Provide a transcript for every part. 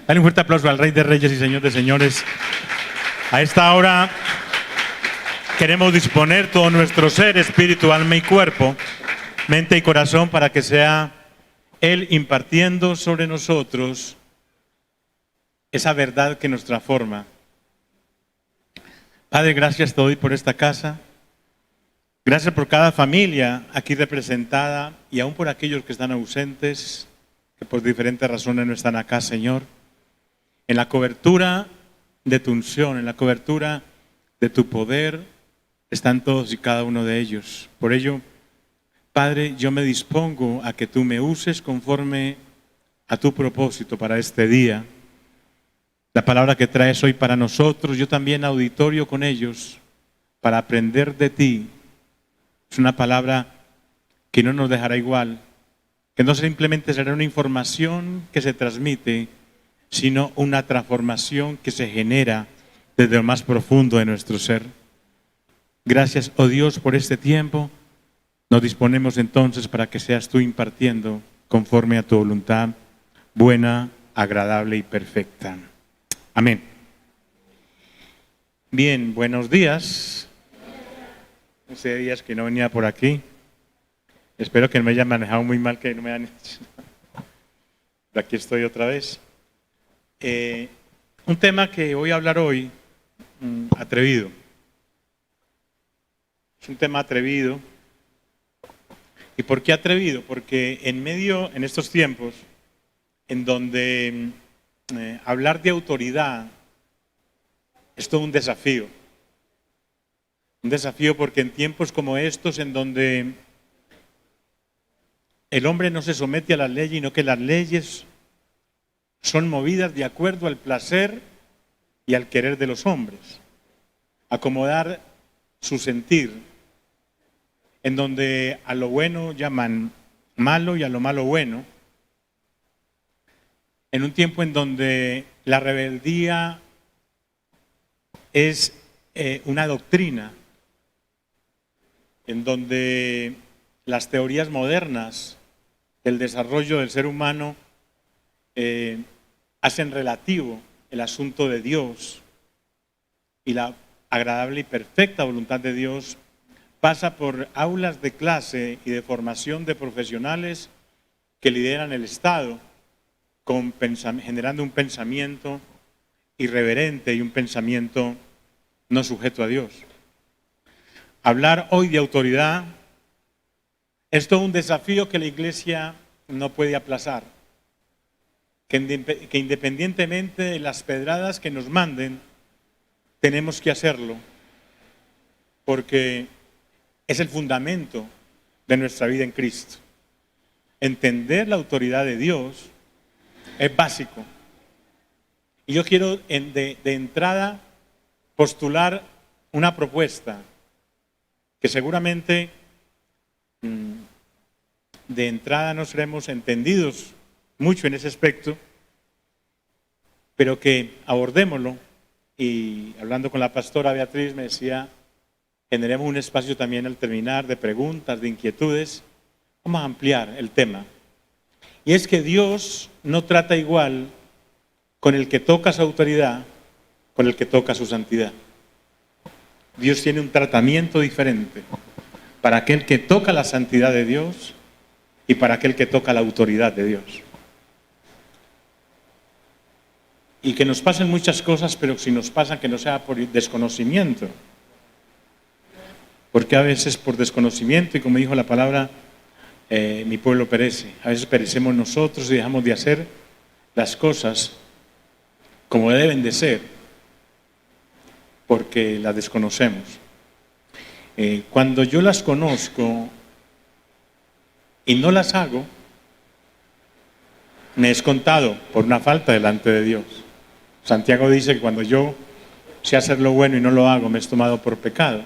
Dale un fuerte aplauso al Rey de Reyes y Señor de Señores. A esta hora queremos disponer todo nuestro ser, espíritu, alma y cuerpo, mente y corazón, para que sea Él impartiendo sobre nosotros esa verdad que nos transforma. Padre, gracias te doy por esta casa. Gracias por cada familia aquí representada y aún por aquellos que están ausentes, que por diferentes razones no están acá, Señor. En la cobertura de tu unción, en la cobertura de tu poder, están todos y cada uno de ellos. Por ello, Padre, yo me dispongo a que tú me uses conforme a tu propósito para este día. La palabra que traes hoy para nosotros, yo también auditorio con ellos para aprender de ti. Es una palabra que no nos dejará igual, que no simplemente será una información que se transmite, sino una transformación que se genera desde lo más profundo de nuestro ser. Gracias, oh Dios, por este tiempo. Nos disponemos entonces para que seas tú impartiendo conforme a tu voluntad, buena, agradable y perfecta. Amén. Bien, buenos días. Hace días que no venía por aquí. Espero que no me hayan manejado muy mal, que no me hayan hecho. Aquí estoy otra vez. Un tema que voy a hablar hoy, atrevido. Es un tema atrevido. ¿Y por qué atrevido? Porque en estos tiempos, en donde hablar de autoridad es todo un desafío. Un desafío porque en tiempos como estos, en donde el hombre no se somete a las leyes, sino que las leyes son movidas de acuerdo al placer y al querer de los hombres, acomodar su sentir, en donde a lo bueno llaman malo y a lo malo bueno, en un tiempo en donde la rebeldía es una doctrina, en donde las teorías modernas del desarrollo del ser humano hacen relativo el asunto de Dios, y la agradable y perfecta voluntad de Dios pasa por aulas de clase y de formación de profesionales que lideran el Estado, generando un pensamiento irreverente y un pensamiento no sujeto a Dios. Hablar hoy de autoridad es todo un desafío que la Iglesia no puede aplazar, que independientemente de las pedradas que nos manden, tenemos que hacerlo, porque es el fundamento de nuestra vida en Cristo. Entender la autoridad de Dios es básico. Y yo quiero de entrada postular una propuesta que seguramente de entrada no seremos entendidos mucho en ese aspecto, pero que abordémoslo. Y hablando con la pastora Beatriz me decía, generemos un espacio también al terminar de preguntas, de inquietudes. Vamos a ampliar el tema. Y es que Dios no trata igual con el que toca su autoridad, con el que toca su santidad. Dios tiene un tratamiento diferente para aquel que toca la santidad de Dios y para aquel que toca la autoridad de Dios. Y que nos pasen muchas cosas, pero si nos pasan, que no sea por desconocimiento. Porque a veces por desconocimiento, y como dijo la palabra, mi pueblo perece. A veces perecemos nosotros y dejamos de hacer las cosas como deben de ser, porque las desconocemos. Cuando yo las conozco y no las hago, me es contado por una falta delante de Dios. Santiago dice que cuando yo sé hacer lo bueno y no lo hago, me es tomado por pecado.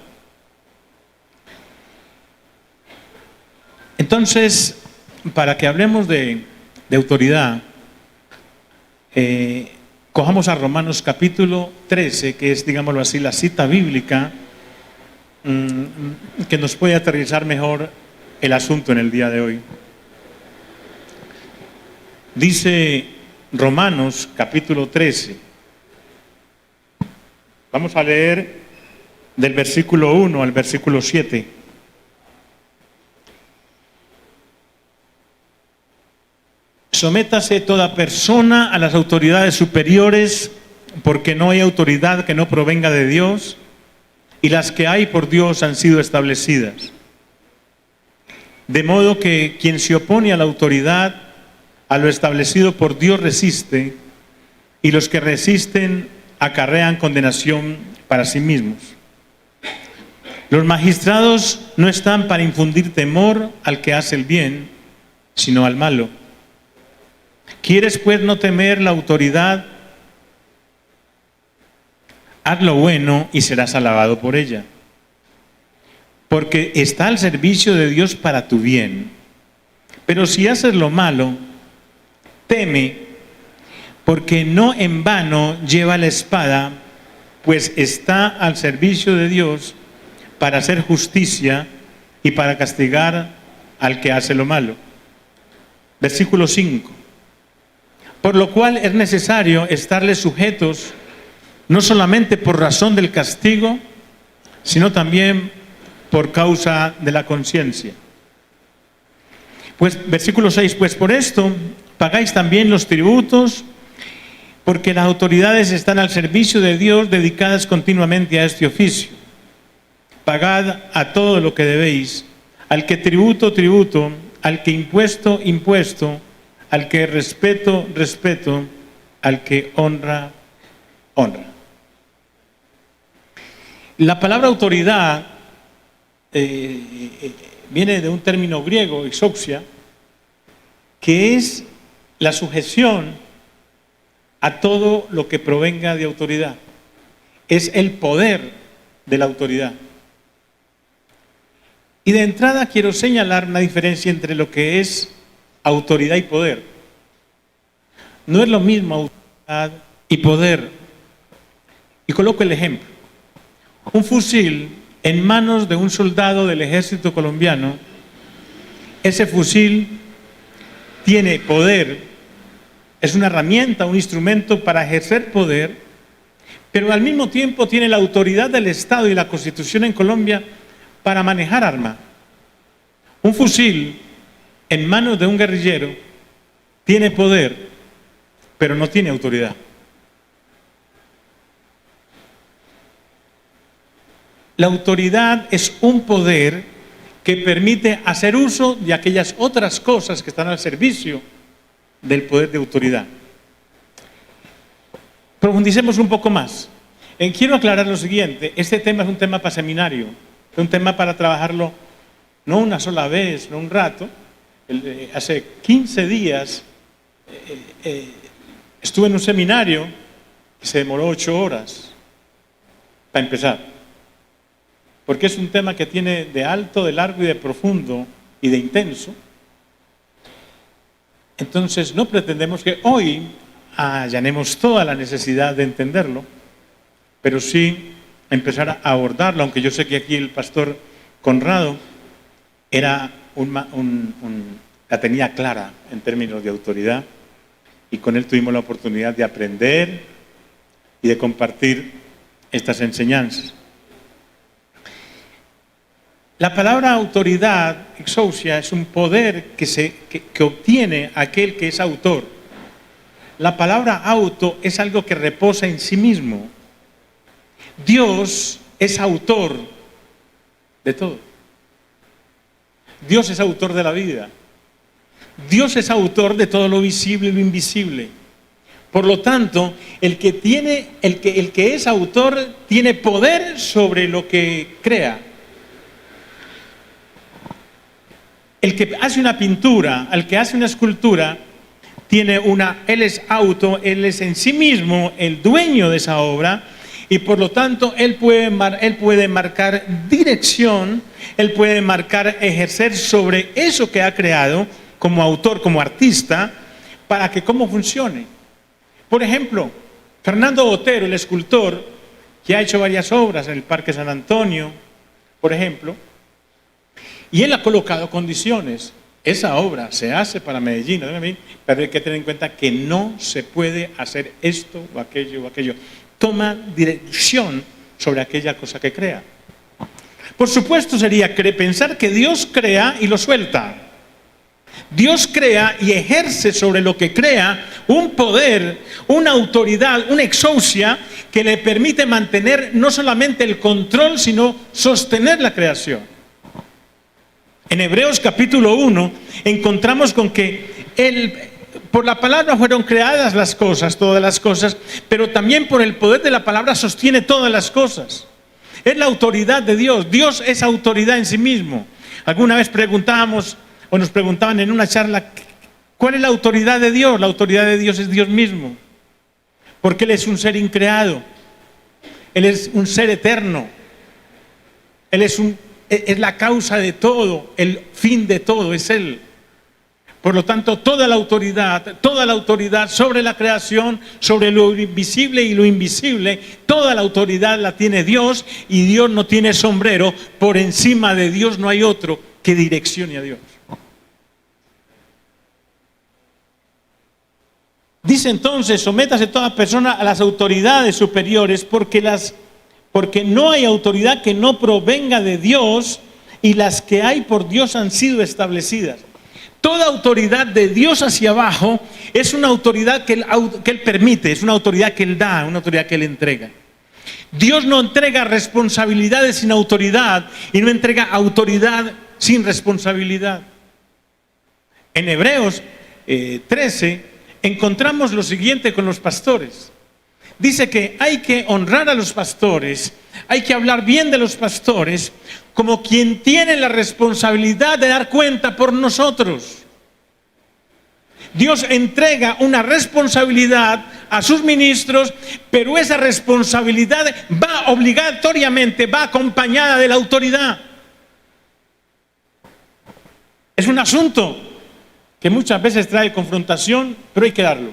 Entonces, para que hablemos de autoridad, cojamos a Romanos capítulo 13, que es, digámoslo así, la cita bíblica que nos puede aterrizar mejor el asunto en el día de hoy. Dice Romanos capítulo 13. Vamos a leer del versículo 1 al versículo 7. Sométase toda persona a las autoridades superiores, porque no hay autoridad que no provenga de Dios, y las que hay por Dios han sido establecidas. De modo que quien se opone a la autoridad, a lo establecido por Dios resiste, y los que resisten acarrean condenación para sí mismos. Los magistrados no están para infundir temor al que hace el bien, sino al malo. ¿Quieres pues no temer la autoridad? Haz lo bueno y serás alabado por ella, porque está al servicio de Dios para tu bien. Pero si haces lo malo, teme, porque no en vano lleva la espada, pues está al servicio de Dios para hacer justicia y para castigar al que hace lo malo. Versículo 5. Por lo cual es necesario estarles sujetos, no solamente por razón del castigo, sino también por causa de la conciencia. Pues, versículo 6, pues por esto pagáis también los tributos, porque las autoridades están al servicio de Dios, dedicadas continuamente a este oficio. Pagad a todo lo que debéis, al que tributo, tributo, al que impuesto, impuesto, al que respeto, respeto, al que honra, honra. La palabra autoridad viene de un término griego, exousia, que es la sujeción a todo lo que provenga de autoridad. Es el poder de la autoridad. Y de entrada quiero señalar una diferencia entre lo que es autoridad y poder. No es lo mismo autoridad y poder. Y coloco el ejemplo. Un fusil en manos de un soldado del ejército colombiano, ese fusil tiene poder, es una herramienta, un instrumento para ejercer poder, pero al mismo tiempo tiene la autoridad del Estado y la Constitución en Colombia para manejar arma. Un fusil en manos de un guerrillero tiene poder, pero no tiene autoridad. La autoridad es un poder que permite hacer uso de aquellas otras cosas que están al servicio del poder de autoridad. Profundicemos un poco más. Quiero aclarar lo siguiente: este tema es un tema para seminario, es un tema para trabajarlo no una sola vez, no un rato. Hace 15 días estuve en un seminario que se demoró 8 horas para empezar. Porque es un tema que tiene de alto, de largo y de profundo y de intenso. Entonces no pretendemos que hoy allanemos toda la necesidad de entenderlo, pero sí empezar a abordarlo, aunque yo sé que aquí el pastor Conrado la tenía clara en términos de autoridad, y con él tuvimos la oportunidad de aprender y de compartir estas enseñanzas. La palabra autoridad, exousia, es un poder que obtiene aquel que es autor. La palabra auto es algo que reposa en sí mismo. Dios es autor de todo. Dios es autor de la vida. Dios es autor de todo lo visible y lo invisible. Por lo tanto, el que es autor tiene poder sobre lo que crea. El que hace una pintura, el que hace una escultura, él es en sí mismo el dueño de esa obra, y por lo tanto él puede marcar dirección, él puede ejercer sobre eso que ha creado como autor, como artista, para que cómo funcione. Por ejemplo, Fernando Botero, el escultor, que ha hecho varias obras en el Parque San Antonio, por ejemplo, y él ha colocado condiciones. Esa obra se hace para Medellín, pero hay que tener en cuenta que no se puede hacer esto o aquello o aquello. Toma dirección sobre aquella cosa que crea. Por supuesto sería pensar que Dios crea y lo suelta. Dios crea y ejerce sobre lo que crea un poder, una autoridad, una exousia que le permite mantener no solamente el control, sino sostener la creación. En Hebreos capítulo 1 encontramos con que por la palabra fueron creadas las cosas, todas las cosas, pero también por el poder de la palabra sostiene todas las cosas. Es la autoridad de Dios. Dios es autoridad en sí mismo. Alguna vez preguntábamos o nos preguntaban en una charla, ¿cuál es la autoridad de Dios? La autoridad de Dios es Dios mismo, porque Él es un ser increado, Él es un ser eterno, Él es la causa de todo, el fin de todo es Él. Por lo tanto, toda la autoridad sobre la creación, sobre lo invisible y lo invisible, toda la autoridad la tiene Dios, y Dios no tiene sombrero. Por encima de Dios no hay otro que direccione a Dios. Dice entonces, sométase toda persona a las autoridades superiores, porque no hay autoridad que no provenga de Dios, y las que hay por Dios han sido establecidas. Toda autoridad de Dios hacia abajo es una autoridad que Él permite, es una autoridad que Él da, una autoridad que Él entrega. Dios no entrega responsabilidades sin autoridad, y no entrega autoridad sin responsabilidad. En Hebreos 13 encontramos lo siguiente con los pastores. Dice que hay que honrar a los pastores, hay que hablar bien de los pastores, como quien tiene la responsabilidad de dar cuenta por nosotros. Dios entrega una responsabilidad a sus ministros, pero esa responsabilidad va obligatoriamente, va acompañada de la autoridad. Es un asunto que muchas veces trae confrontación, pero hay que darlo.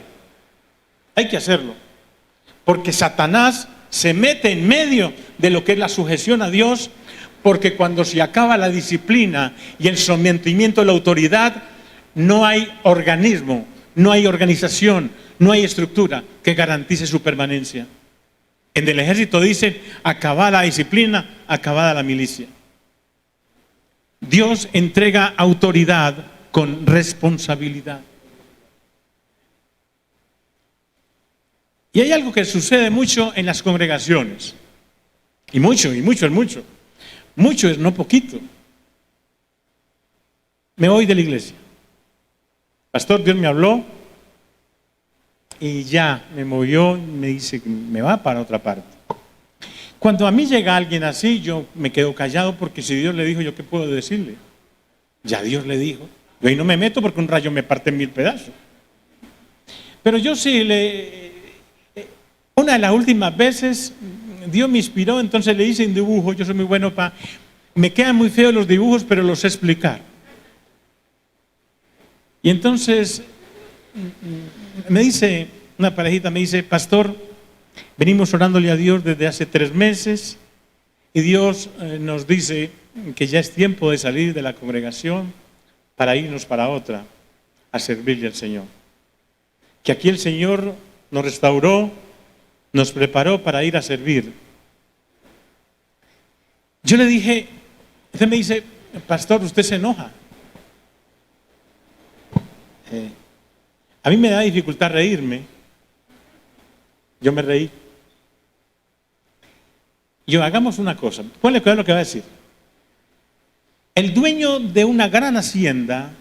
Hay que hacerlo. Porque Satanás se mete en medio de lo que es la sujeción a Dios, porque cuando se acaba la disciplina y el sometimiento de la autoridad, no hay organismo, no hay organización, no hay estructura que garantice su permanencia. En el ejército dicen, acabada la disciplina, acabada la milicia. Dios entrega autoridad con responsabilidad. Y hay algo que sucede mucho en las congregaciones. Y mucho es mucho. Mucho es no poquito. Me voy de la iglesia. Pastor, Dios me habló y ya me movió, me dice que me va para otra parte. Cuando a mí llega alguien así, yo me quedo callado, porque si Dios le dijo, ¿yo qué puedo decirle? Ya Dios le dijo. Yo ahí no me meto porque un rayo me parte en 1000 pedazos. Pero yo sí una de las últimas veces Dios me inspiró, entonces le hice un dibujo. Yo soy muy bueno me quedan muy feos los dibujos, pero los sé explicar. Y entonces me dice una parejita, me dice, pastor, venimos orándole a Dios desde hace 3 meses y Dios nos dice que ya es tiempo de salir de la congregación para irnos para otra a servirle al Señor. Que aquí el Señor nos restauró, nos preparó para ir a servir. Yo le dije, usted me dice, pastor, usted se enoja. A mí me da dificultad reírme. Yo me reí. Hagamos una cosa, ponle cuidado lo que va a decir. El dueño de una gran hacienda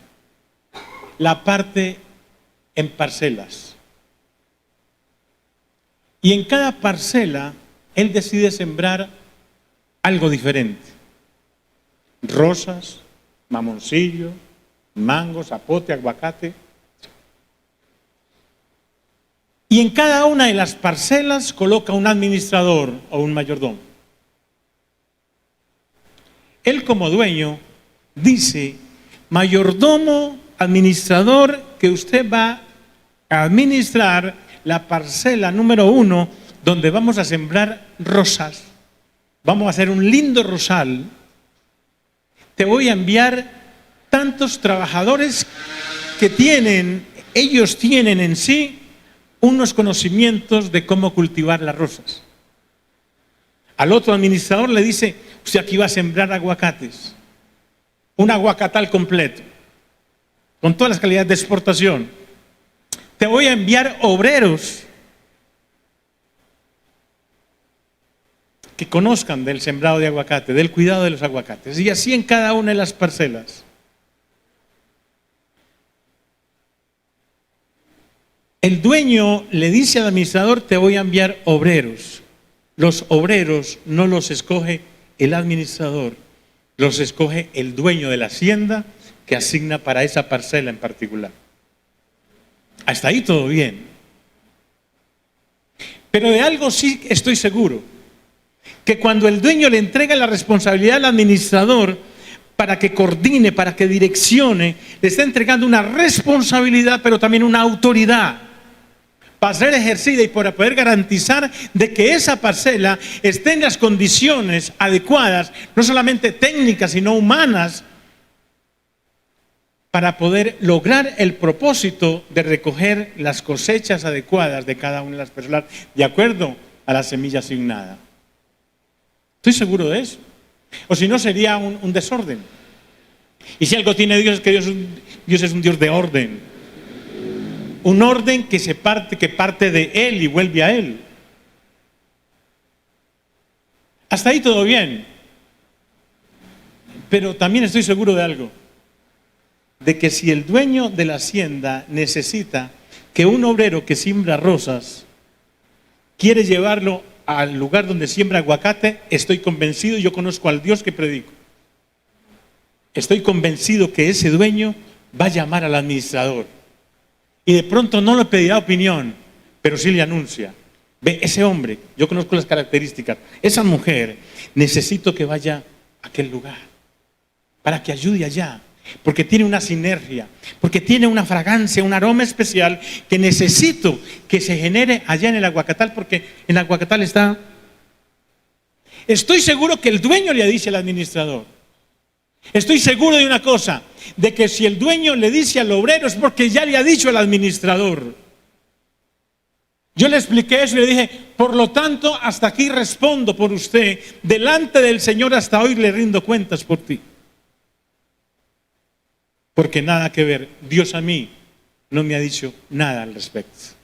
la parte en parcelas. Y en cada parcela él decide sembrar algo diferente. Rosas, mamoncillo, mango, zapote, aguacate. Y en cada una de las parcelas coloca un administrador o un mayordomo. Él como dueño dice, mayordomo, administrador, que usted va a administrar la parcela número 1, donde vamos a sembrar rosas. Vamos a hacer un lindo rosal. Te voy a enviar tantos trabajadores que ellos tienen en sí unos conocimientos de cómo cultivar las rosas. Al otro administrador le dice, usted aquí va a sembrar aguacates, un aguacatal completo, con todas las calidades de exportación. Te voy a enviar obreros que conozcan del sembrado de aguacate, del cuidado de los aguacates, y así en cada una de las parcelas. El dueño le dice al administrador, te voy a enviar obreros. Los obreros no los escoge el administrador, los escoge el dueño de la hacienda que asigna para esa parcela en particular. Hasta ahí todo bien. Pero de algo sí estoy seguro, que cuando el dueño le entrega la responsabilidad al administrador para que coordine, para que direccione, le está entregando una responsabilidad, pero también una autoridad para ser ejercida y para poder garantizar de que esa parcela esté en las condiciones adecuadas, no solamente técnicas, sino humanas, para poder lograr el propósito de recoger las cosechas adecuadas de cada una de las personas, de acuerdo a la semilla asignada. Estoy seguro de eso. O si no, sería un desorden. Y si algo tiene Dios, es que Dios es un Dios de orden. Un orden que parte de Él y vuelve a Él. Hasta ahí todo bien. Pero también estoy seguro de algo. De que si el dueño de la hacienda necesita que un obrero que siembra rosas quiere llevarlo al lugar donde siembra aguacate, estoy convencido, yo conozco al Dios que predico. Estoy convencido que ese dueño va a llamar al administrador. Y de pronto no le pedirá opinión, pero sí le anuncia. Ve, ese hombre, yo conozco las características, esa mujer, necesito que vaya a aquel lugar, para que ayude allá, porque tiene una sinergia, porque tiene una fragancia, un aroma especial que necesito que se genere allá en el aguacatal, porque en el aguacatal está. Estoy seguro que el dueño le dice al administrador. Estoy seguro de una cosa, de que si el dueño le dice al obrero es porque ya le ha dicho al administrador. Yo le expliqué eso y le dije, por lo tanto, hasta aquí respondo por usted, delante del Señor hasta hoy le rindo cuentas por ti. Porque nada que ver, Dios a mí no me ha dicho nada al respecto.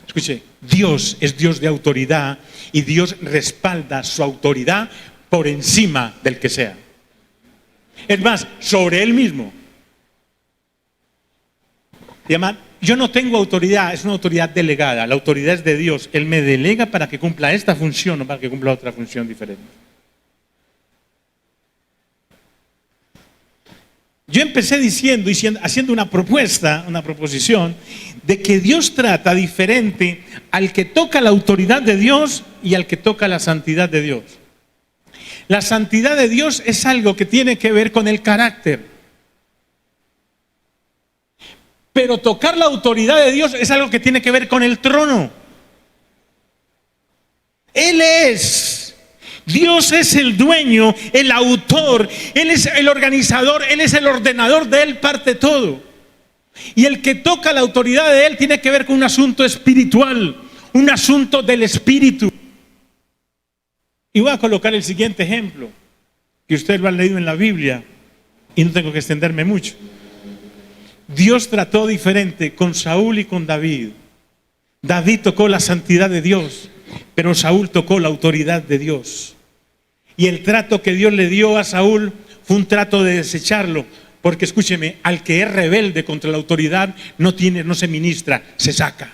Escuche, Dios es Dios de autoridad y Dios respalda su autoridad por encima del que sea. Es más, sobre Él mismo. Y además, yo no tengo autoridad, es una autoridad delegada. La autoridad es de Dios. Él me delega para que cumpla esta función o para que cumpla otra función diferente. Yo empecé diciendo, haciendo una proposición, de que Dios trata diferente al que toca la autoridad de Dios y al que toca la santidad de Dios. La santidad de Dios es algo que tiene que ver con el carácter. Pero tocar la autoridad de Dios es algo que tiene que ver con el trono. Él es. Dios es el dueño, el autor, Él es el organizador, Él es el ordenador, de Él parte todo. Y el que toca la autoridad de Él tiene que ver con un asunto espiritual, un asunto del espíritu. Y voy a colocar el siguiente ejemplo, que ustedes lo han leído en la Biblia, y no tengo que extenderme mucho. Dios trató diferente con Saúl y con David. David tocó la santidad de Dios, pero Saúl tocó la autoridad de Dios. Y el trato que Dios le dio a Saúl fue un trato de desecharlo, porque escúcheme, al que es rebelde contra la autoridad no se ministra, se saca.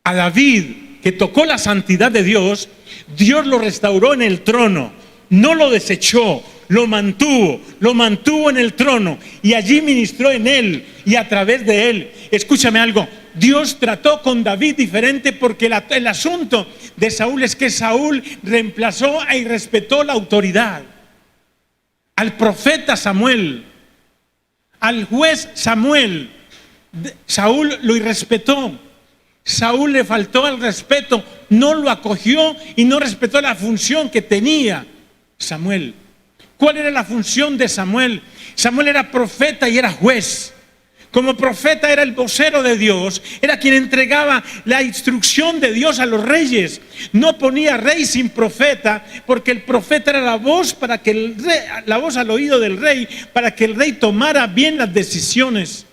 A David, que tocó la santidad de Dios, Dios lo restauró en el trono, no lo desechó, lo mantuvo en el trono y allí ministró en él y a través de él. Escúchame algo, Dios trató con David diferente porque el asunto de Saúl es que Saúl reemplazó e irrespetó la autoridad. Al profeta Samuel, al juez Samuel, Saúl lo irrespetó. Saúl le faltó el respeto, no lo acogió y no respetó la función que tenía Samuel. ¿Cuál era la función de Samuel? Samuel era profeta y era juez. Como profeta era el vocero de Dios, era quien entregaba la instrucción de Dios a los reyes. No ponía rey sin profeta, porque el profeta era la voz para que el rey, la voz al oído del rey, para que el rey tomara bien las decisiones.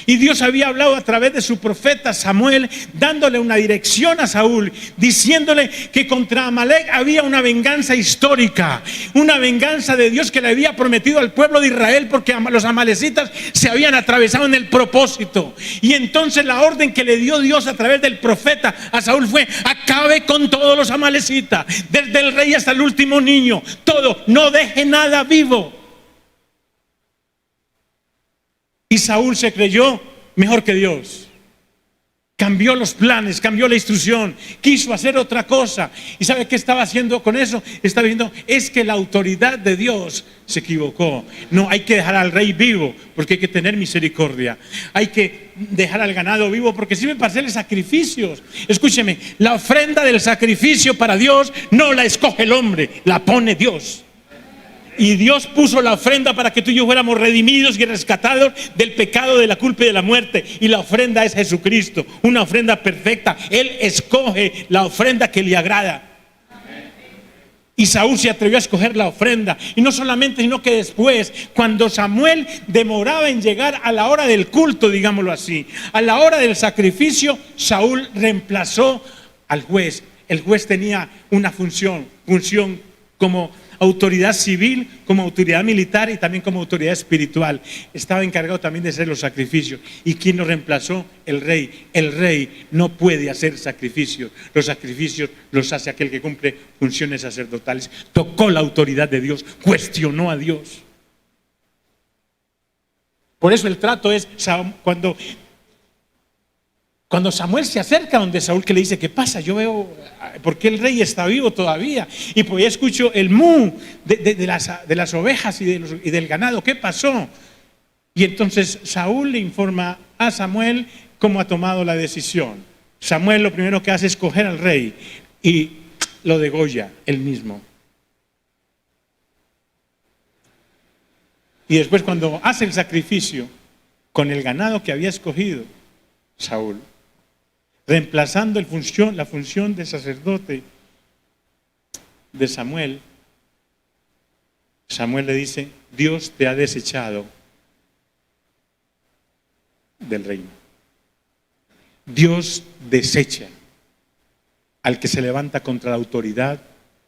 Y Dios había hablado a través de su profeta Samuel, dándole una dirección a Saúl, diciéndole que contra Amalek había una venganza histórica, una venganza de Dios que le había prometido al pueblo de Israel, porque los amalecitas se habían atravesado en el propósito. Y entonces la orden que le dio Dios a través del profeta a Saúl fue: acabe con todos los amalecitas, desde el rey hasta el último niño, todo, no deje nada vivo. Y Saúl se creyó mejor que Dios. Cambió los planes, cambió la instrucción, quiso hacer otra cosa. ¿Y sabe qué estaba haciendo con eso? Estaba diciendo: es que la autoridad de Dios se equivocó. No, hay que dejar al rey vivo, porque hay que tener misericordia. Hay que dejar al ganado vivo, porque sirve para hacerle sacrificios. Escúcheme, la ofrenda del sacrificio para Dios no la escoge el hombre, la pone Dios. Y Dios puso la ofrenda para que tú y yo fuéramos redimidos y rescatados del pecado, de la culpa y de la muerte. Y la ofrenda es Jesucristo, una ofrenda perfecta. Él escoge la ofrenda que le agrada. Y Saúl se atrevió a escoger la ofrenda. Y no solamente, sino que después, cuando Samuel demoraba en llegar a la hora del culto, digámoslo así, a la hora del sacrificio, Saúl reemplazó al juez. El juez tenía una función como autoridad civil, como autoridad militar y también como autoridad espiritual. Estaba encargado también de hacer los sacrificios. ¿Y quién lo reemplazó? El rey. El rey no puede hacer sacrificios. Los sacrificios los hace aquel que cumple funciones sacerdotales. Tocó la autoridad de Dios, cuestionó a Dios. Por eso el trato es cuando Samuel se acerca donde Saúl, que le dice: ¿qué pasa? Yo veo, ¿por qué el rey está vivo todavía? Y pues ya escucho el mu de las ovejas y del ganado. ¿Qué pasó? Y entonces Saúl le informa a Samuel cómo ha tomado la decisión. Samuel lo primero que hace es coger al rey y lo degolla él mismo. Y después, cuando hace el sacrificio con el ganado que había escogido Saúl, reemplazando la función de sacerdote de Samuel, Samuel le dice: Dios te ha desechado del reino. Dios desecha al que se levanta contra la autoridad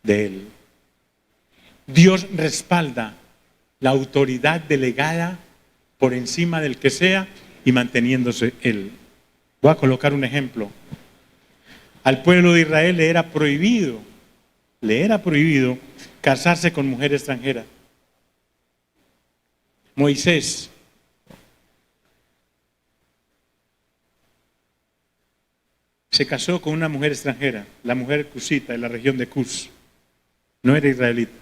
de él. Dios respalda la autoridad delegada por encima del que sea y manteniéndose él. Voy a colocar un ejemplo. Al pueblo de Israel le era prohibido casarse con mujer extranjera. Moisés se casó con una mujer extranjera, la mujer cusita de la región de Cus. No era israelita.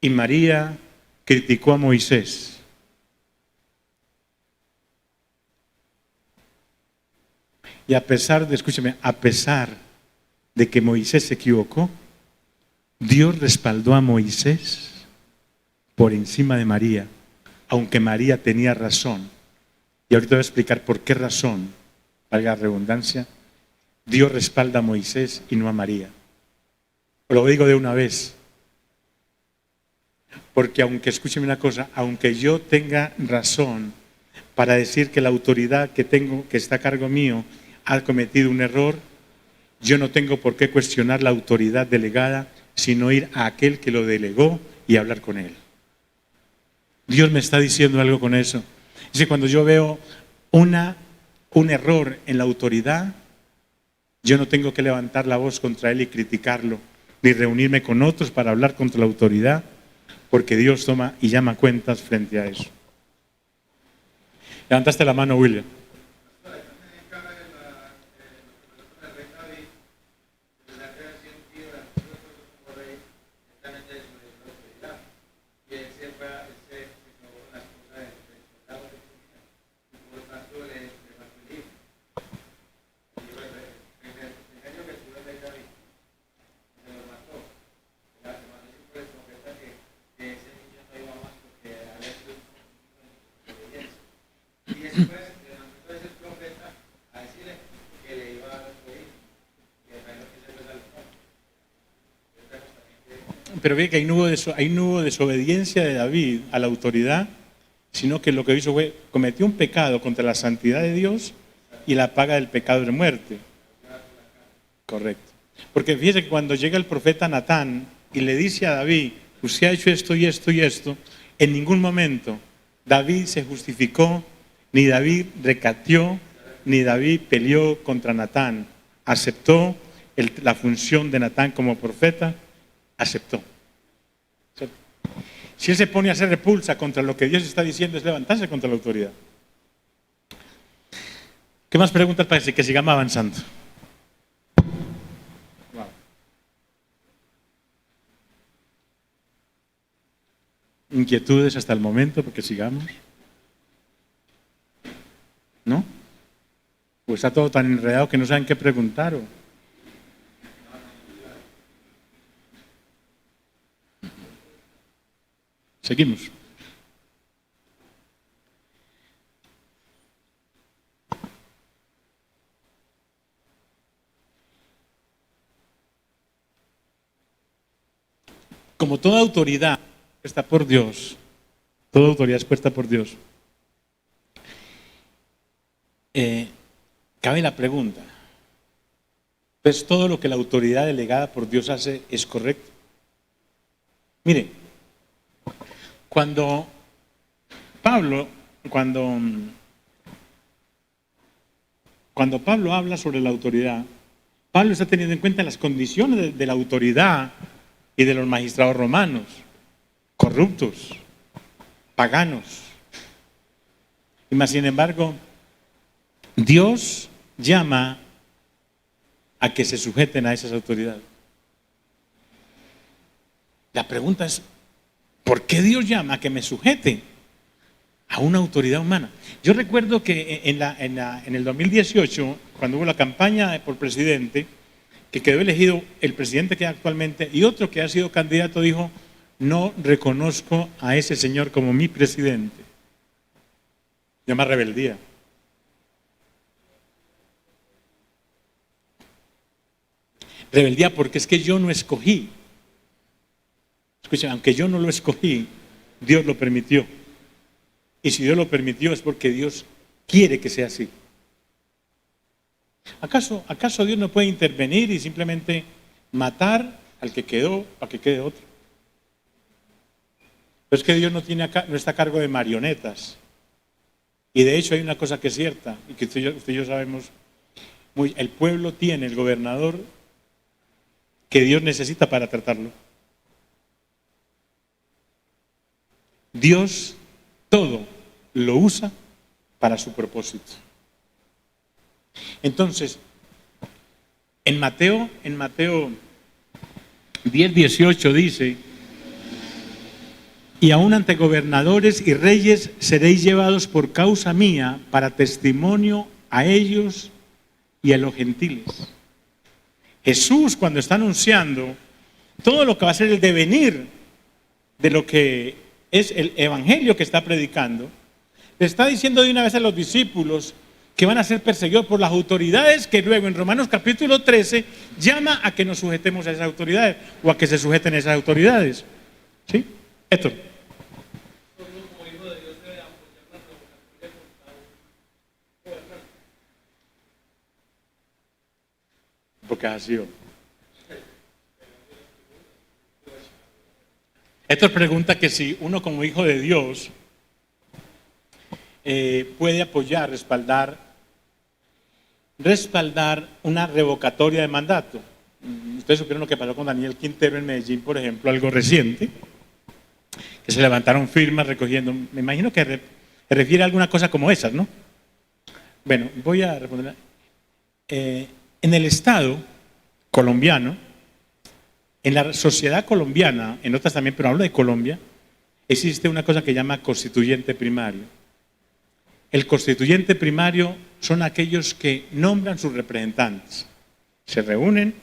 Y María criticó a Moisés. Y a pesar de que Moisés se equivocó, Dios respaldó a Moisés por encima de María, aunque María tenía razón. Y ahorita voy a explicar por qué razón, valga la redundancia, Dios respalda a Moisés y no a María. Lo digo de una vez, porque escúcheme una cosa, aunque yo tenga razón para decir que la autoridad que tengo, que está a cargo mío, ha cometido un error, yo no tengo por qué cuestionar la autoridad delegada, sino ir a aquel que lo delegó y hablar con él. Dios me está diciendo algo con eso. Dice: cuando yo veo un error en la autoridad, yo no tengo que levantar la voz contra él y criticarlo, ni reunirme con otros para hablar contra la autoridad, porque Dios toma y llama cuentas frente a eso. Levantaste la mano, William. pero ve que ahí no hubo desobediencia de David a la autoridad, sino que lo que hizo fue cometió un pecado contra la santidad de Dios y la paga del pecado de muerte. Correcto. Porque fíjese que cuando llega el profeta Natán y le dice a David, usted ha hecho esto y esto y esto, en ningún momento David se justificó, ni David recateó, ni David peleó contra Natán. Aceptó la función de Natán como profeta, aceptó. ¿Cierto? Si él se pone a hacer repulsa contra lo que Dios está diciendo, es levantarse contra la autoridad. ¿Qué más preguntas para que sigamos avanzando? ¿Inquietudes hasta el momento porque sigamos? ¿No? ¿O está todo tan enredado que no saben qué preguntar? Seguimos. Como toda autoridad puesta por Dios, toda autoridad es puesta por Dios, cabe la pregunta, pues todo lo que la autoridad delegada por Dios hace es correcto. Mire, cuando Pablo habla sobre la autoridad, Pablo está teniendo en cuenta las condiciones de la autoridad y de los magistrados romanos, corruptos, paganos. Y más sin embargo, Dios llama a que se sujeten a esas autoridades. La pregunta es, ¿por qué Dios llama a que me sujete a una autoridad humana? Yo recuerdo que en el 2018, cuando hubo la campaña por presidente, que quedó elegido el presidente que hay actualmente y otro que ha sido candidato dijo, no reconozco a ese señor como mi presidente. Llama rebeldía. Rebeldía porque es que yo no escogí. Escuchen, aunque yo no lo escogí, Dios lo permitió. Y si Dios lo permitió es porque Dios quiere que sea así. ¿Acaso Dios no puede intervenir y simplemente matar al que quedó para que quede otro? Pero es que Dios no está a cargo de marionetas. Y de hecho hay una cosa que es cierta, y que usted y yo sabemos, el pueblo tiene el gobernador que Dios necesita para tratarlo. Dios todo lo usa para su propósito. Entonces, en Mateo 10:18 dice, y aún ante gobernadores y reyes seréis llevados por causa mía para testimonio a ellos y a los gentiles. Jesús, cuando está anunciando todo lo que va a ser el devenir de lo que es el evangelio que está predicando, le está diciendo de una vez a los discípulos que van a ser perseguidos por las autoridades, que luego en Romanos capítulo 13 llama a que nos sujetemos a esas autoridades o a que se sujeten a esas autoridades. ¿Sí? Héctor. Porque así. Héctor pregunta que si uno como hijo de Dios puede apoyar, respaldar una revocatoria de mandato. Ustedes supieron lo que pasó con Daniel Quintero en Medellín, por ejemplo, algo reciente, que se levantaron firmas recogiendo, me imagino que se refiere a alguna cosa como esas, ¿no? Bueno, voy a responder. En el Estado colombiano, en la sociedad colombiana, en otras también, pero hablo de Colombia, existe una cosa que llama constituyente primario. El constituyente primario son aquellos que nombran sus representantes. Se reúnen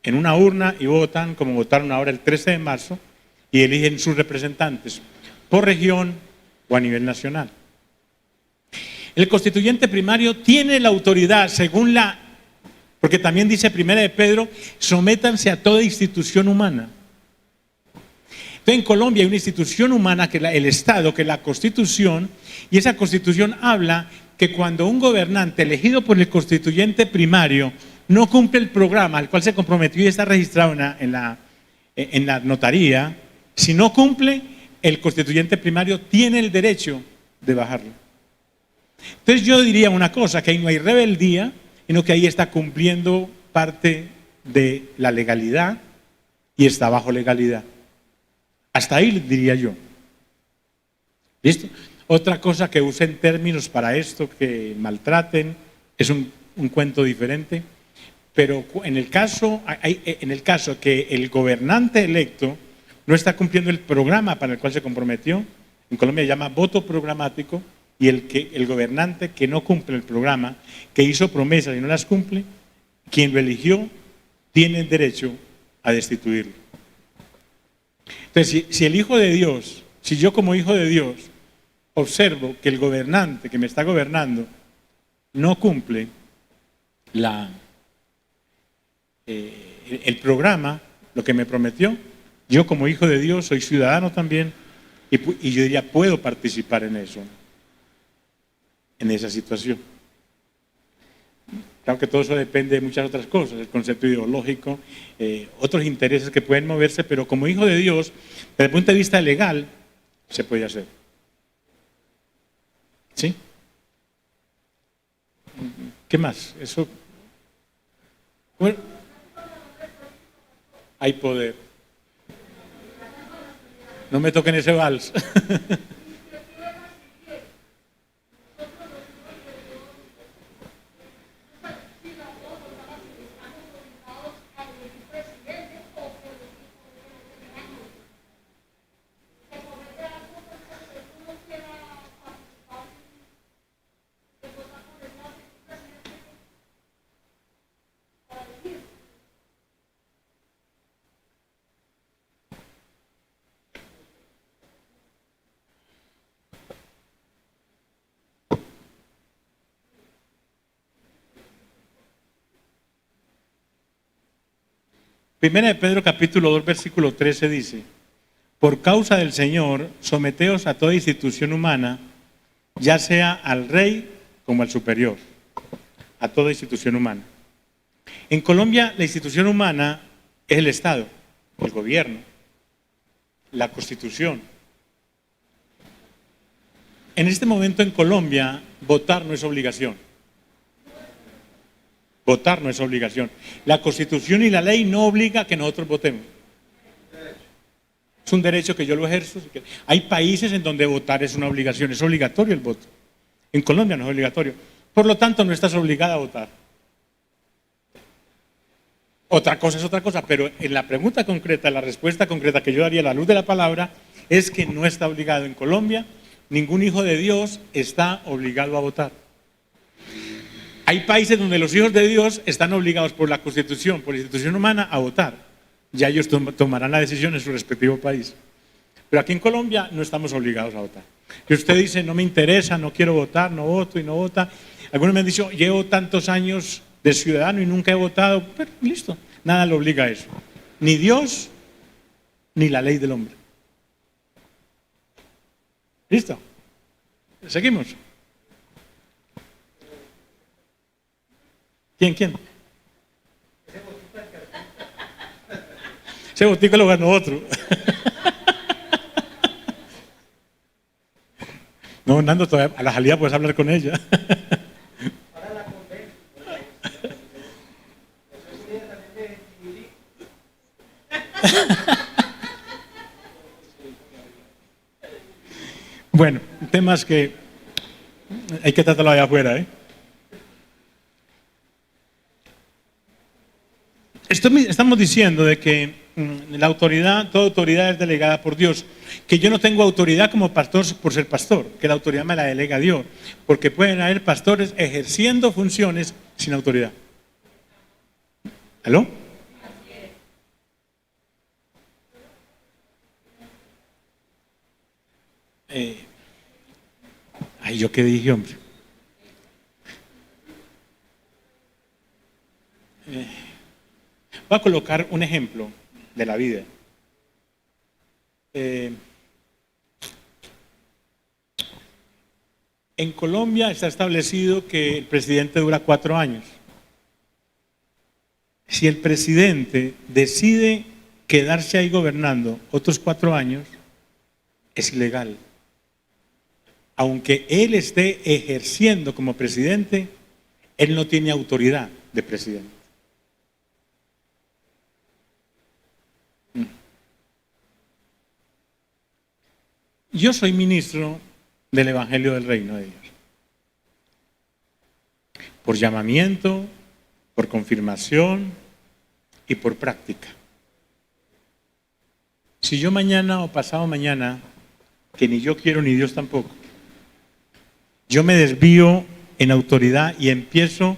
en una urna y votan, como votaron ahora el 13 de marzo, y eligen sus representantes por región o a nivel nacional. El constituyente primario tiene la autoridad según porque también dice Primera de Pedro, sométanse a toda institución humana. Entonces, en Colombia hay una institución humana, que es el Estado, que es la Constitución, y esa Constitución habla que cuando un gobernante elegido por el constituyente primario no cumple el programa al cual se comprometió y está registrado en la notaría, si no cumple, el constituyente primario tiene el derecho de bajarlo. Entonces yo diría una cosa, que ahí no hay rebeldía, sino que ahí está cumpliendo parte de la legalidad y está bajo legalidad. Hasta ahí diría yo. ¿Listo? Otra cosa que usen términos para esto, que maltraten, es un cuento diferente. Pero en el caso que el gobernante electo no está cumpliendo el programa para el cual se comprometió, en Colombia se llama voto programático, y el gobernante que no cumple el programa, que hizo promesas y no las cumple, quien lo eligió tiene el derecho a destituirlo. Entonces, si el Hijo de Dios, si yo como Hijo de Dios observo que el gobernante que me está gobernando no cumple el programa, lo que me prometió, yo como Hijo de Dios soy ciudadano también, y yo diría, puedo participar en eso, en esa situación. Claro que todo eso depende de muchas otras cosas, el concepto ideológico, otros intereses que pueden moverse, pero como Hijo de Dios, desde el punto de vista legal, se puede hacer. ¿Sí? ¿Qué más? Eso. Bueno, hay poder. No me toquen ese vals. Primera de Pedro capítulo 2 versículo 13 dice: por causa del Señor, someteos a toda institución humana, ya sea al rey como al superior, a toda institución humana. En Colombia la institución humana es el Estado, el gobierno, la Constitución. En este momento en Colombia votar no es obligación. Votar no es obligación. La Constitución y la ley no obliga a que nosotros votemos. Es un derecho que yo lo ejerzo. Hay países en donde votar es una obligación, es obligatorio el voto. En Colombia no es obligatorio. Por lo tanto, no estás obligada a votar. Otra cosa es otra cosa, pero en la pregunta concreta, la respuesta concreta que yo daría a la luz de la palabra es que no está obligado en Colombia. Ningún hijo de Dios está obligado a votar. Hay países donde los hijos de Dios están obligados por la Constitución, por la institución humana, a votar. Ya ellos tomarán la decisión en su respectivo país. Pero aquí en Colombia no estamos obligados a votar. Y usted dice, no me interesa, no quiero votar, no voto y no vota. Algunos me han dicho, llevo tantos años de ciudadano y nunca he votado. Pero listo, nada lo obliga a eso. Ni Dios, ni la ley del hombre. ¿Listo? ¿Seguimos? ¿Quién? Ese botico lo ganó otro. No, Nando, todavía a la salida puedes hablar con ella. Bueno, temas que hay que tratarlo allá afuera, ¿eh? Estamos diciendo de que la autoridad, toda autoridad es delegada por Dios, que yo no tengo autoridad como pastor por ser pastor, que la autoridad me la delega Dios, porque pueden haber pastores ejerciendo funciones sin autoridad. ¿Aló? Ay, ¿yo qué dije, hombre? Voy a colocar un ejemplo de la vida. En Colombia está establecido que el presidente dura 4 años. Si el presidente decide quedarse ahí gobernando otros 4 años, es ilegal. Aunque él esté ejerciendo como presidente, él no tiene autoridad de presidente. Yo soy ministro del Evangelio del Reino de Dios. Por llamamiento, por confirmación y por práctica. Si yo mañana o pasado mañana, que ni yo quiero ni Dios tampoco, yo me desvío en autoridad y empiezo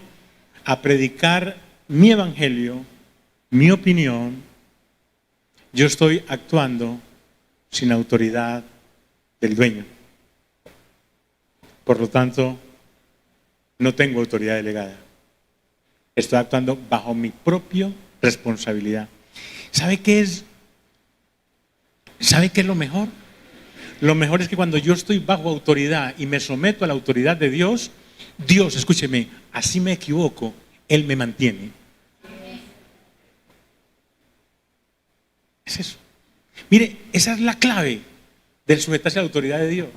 a predicar mi evangelio, mi opinión, yo estoy actuando sin autoridad del dueño. Por lo tanto, no tengo autoridad delegada. Estoy actuando bajo mi propia responsabilidad. ¿Sabe qué es? ¿Sabe qué es lo mejor? Lo mejor es que cuando yo estoy bajo autoridad y me someto a la autoridad de Dios, Dios, escúcheme, así me equivoco, Él me mantiene. Es eso. Mire, esa es la clave del sujetarse a la autoridad de Dios.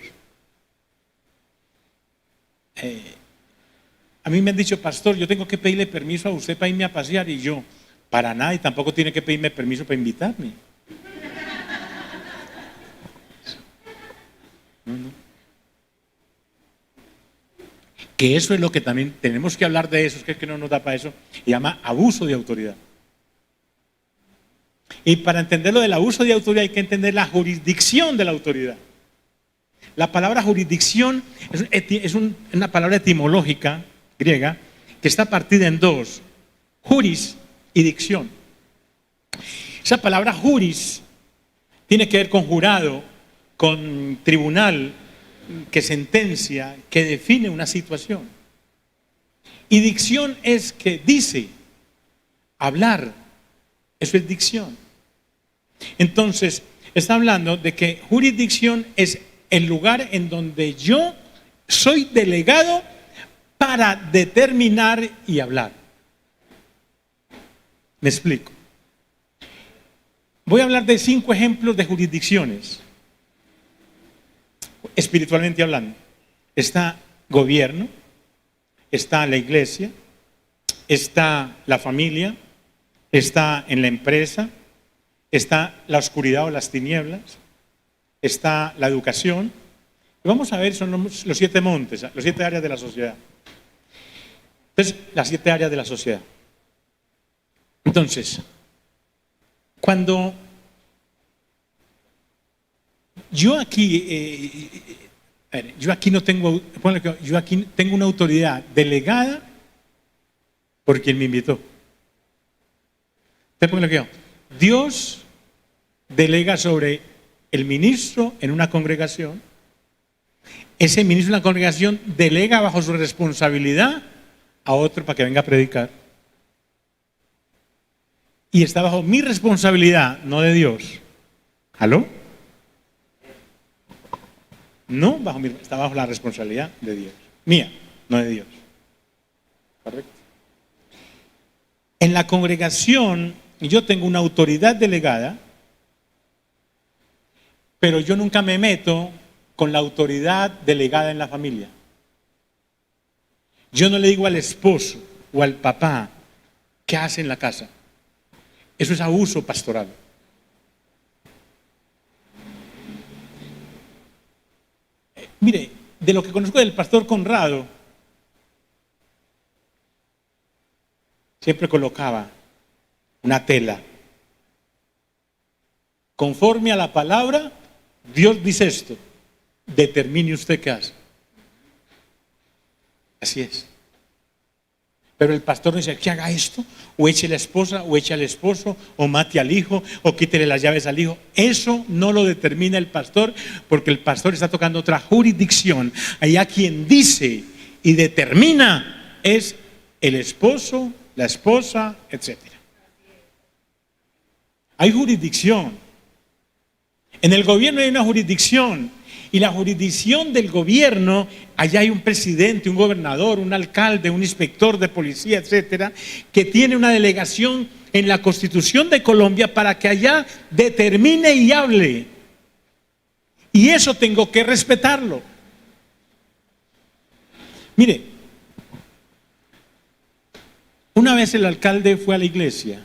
A mí me han dicho, pastor, yo tengo que pedirle permiso a usted para irme a pasear, y yo, para nada, y tampoco tiene que pedirme permiso para invitarme. No. Que eso es lo que también tenemos que hablar de eso, es que no nos da para eso, se llama abuso de autoridad. Y para entender lo del abuso de autoridad hay que entender la jurisdicción de la autoridad. La palabra jurisdicción es una palabra etimológica griega que está partida en dos, juris y dicción. Esa palabra juris tiene que ver con jurado, con tribunal que sentencia, que define una situación. Y dicción es que dice, hablar, eso es dicción. Entonces, está hablando de que jurisdicción es el lugar en donde yo soy delegado para determinar y hablar. Me explico. Voy a hablar de 5 ejemplos de jurisdicciones, espiritualmente hablando. Está gobierno, está la iglesia, está la familia, está en la empresa, está la oscuridad o las tinieblas, está la educación. Y vamos a ver, son los 7 montes, los 7 áreas de la sociedad. Entonces, las 7 áreas de la sociedad. Entonces, cuando yo aquí no tengo, yo aquí tengo una autoridad delegada por quien me invitó. ¿Usted pone lo que yo? Dios delega sobre el ministro en una congregación. Ese ministro en la congregación delega bajo su responsabilidad a otro para que venga a predicar. Y está bajo mi responsabilidad, no de Dios. ¿Aló? No, está bajo la responsabilidad de Dios. Mía, no de Dios. ¿Correcto? En la congregación yo tengo una autoridad delegada, pero yo nunca me meto con la autoridad delegada en la familia. Yo no le digo al esposo o al papá qué hace en la casa. Eso es abuso pastoral. Mire, de lo que conozco del pastor Conrado, siempre colocaba una tela. Conforme a la palabra, Dios dice esto. Determine usted qué hace. Así es. Pero el pastor no dice que haga esto, o eche a la esposa, o eche al esposo, o mate al hijo, o quítele las llaves al hijo. Eso no lo determina el pastor, porque el pastor está tocando otra jurisdicción. Allá quien dice y determina es el esposo, la esposa, etc. Hay jurisdicción. En el gobierno hay una jurisdicción. Y la jurisdicción del gobierno, allá hay un presidente, un gobernador, un alcalde, un inspector de policía, etcétera, que tiene una delegación en la Constitución de Colombia para que allá determine y hable. Y eso tengo que respetarlo. Mire, una vez el alcalde fue a la iglesia,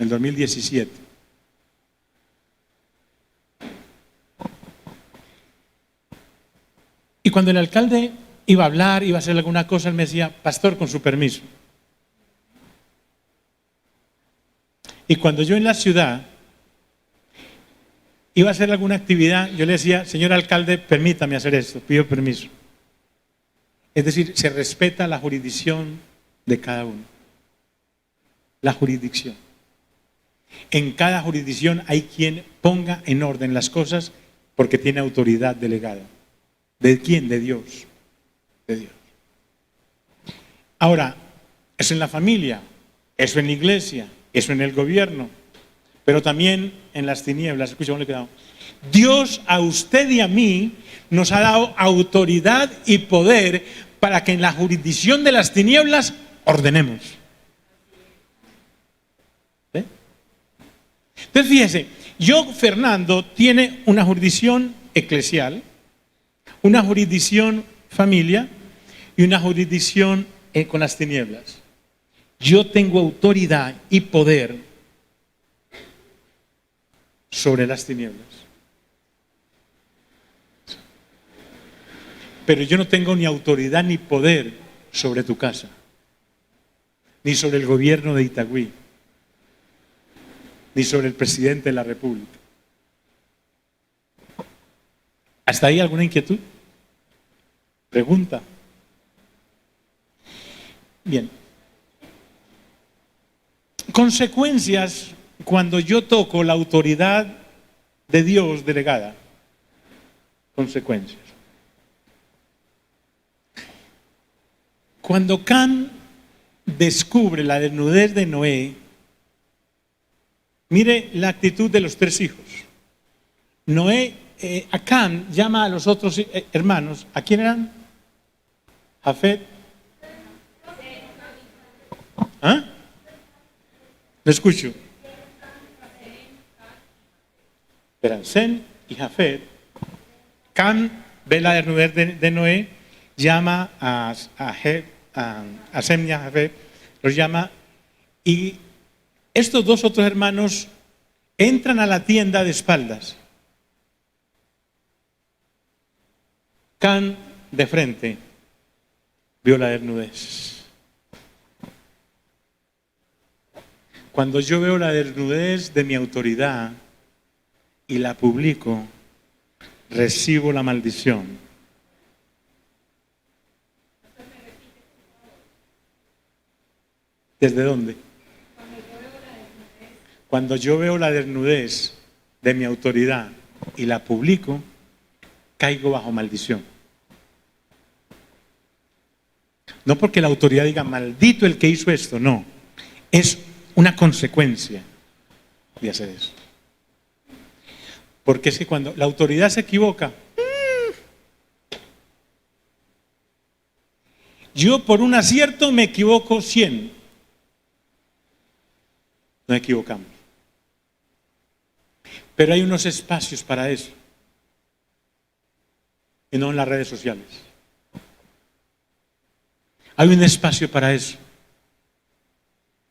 en 2017. Y cuando el alcalde iba a hablar, iba a hacer alguna cosa, él me decía, pastor, con su permiso. Y cuando yo en la ciudad iba a hacer alguna actividad, yo le decía, señor alcalde, permítame hacer esto, pido permiso. Es decir, se respeta la jurisdicción de cada uno. La jurisdicción. En cada jurisdicción hay quien ponga en orden las cosas porque tiene autoridad delegada. ¿De quién? De Dios. De Dios. Ahora, eso en la familia, eso en la iglesia, eso en el gobierno, pero también en las tinieblas. Escucha, ¿cómo le he quedado? Dios a usted y a mí nos ha dado autoridad y poder para que en la jurisdicción de las tinieblas ordenemos. ¿Eh? Entonces fíjese, Fernando tiene una jurisdicción eclesial, una jurisdicción familia y una jurisdicción con las tinieblas. Yo tengo autoridad y poder sobre las tinieblas. Pero yo no tengo ni autoridad ni poder sobre tu casa, ni sobre el gobierno de Itagüí, ni sobre el presidente de la República. ¿Hasta ahí alguna inquietud? Pregunta. Bien. Consecuencias cuando yo toco la autoridad de Dios delegada. Consecuencias. Cuando Cam descubre la desnudez de Noé, mire la actitud de los tres hijos. Noé, Cam llama a los otros hermanos. ¿A quién eran? Jafet. ¿Ah? Lo escucho. Eran Sem y Jafet. Cam ve la desnudez de Noé, llama a Sem y a Jafet, los llama, y estos dos otros hermanos entran a la tienda de espaldas. Cam de frente vio la desnudez. Cuando yo veo la desnudez de mi autoridad y la publico, recibo la maldición. ¿Desde dónde? Cuando yo veo la desnudez de mi autoridad y la publico, caigo bajo maldición. No porque la autoridad diga, maldito el que hizo esto, no. Es una consecuencia de hacer eso. Porque es que cuando la autoridad se equivoca, yo por un acierto me equivoco 100. Nos equivocamos. Pero hay unos espacios para eso. Y no en las redes sociales. Hay un espacio para eso.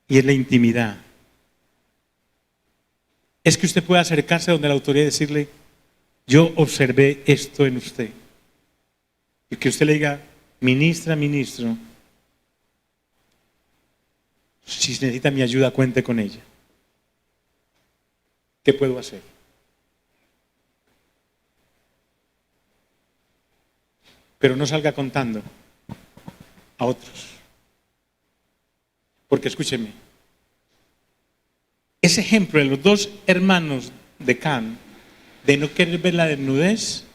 Y es la intimidad. Es que usted puede acercarse donde la autoridad y decirle, yo observé esto en usted. Y que usted le diga, ministra, ministro, si necesita mi ayuda, cuente con ella. ¿Qué puedo hacer? Pero no salga contando a otros. Porque escúcheme, ese ejemplo de los dos hermanos de Cam, de no querer ver la desnudez,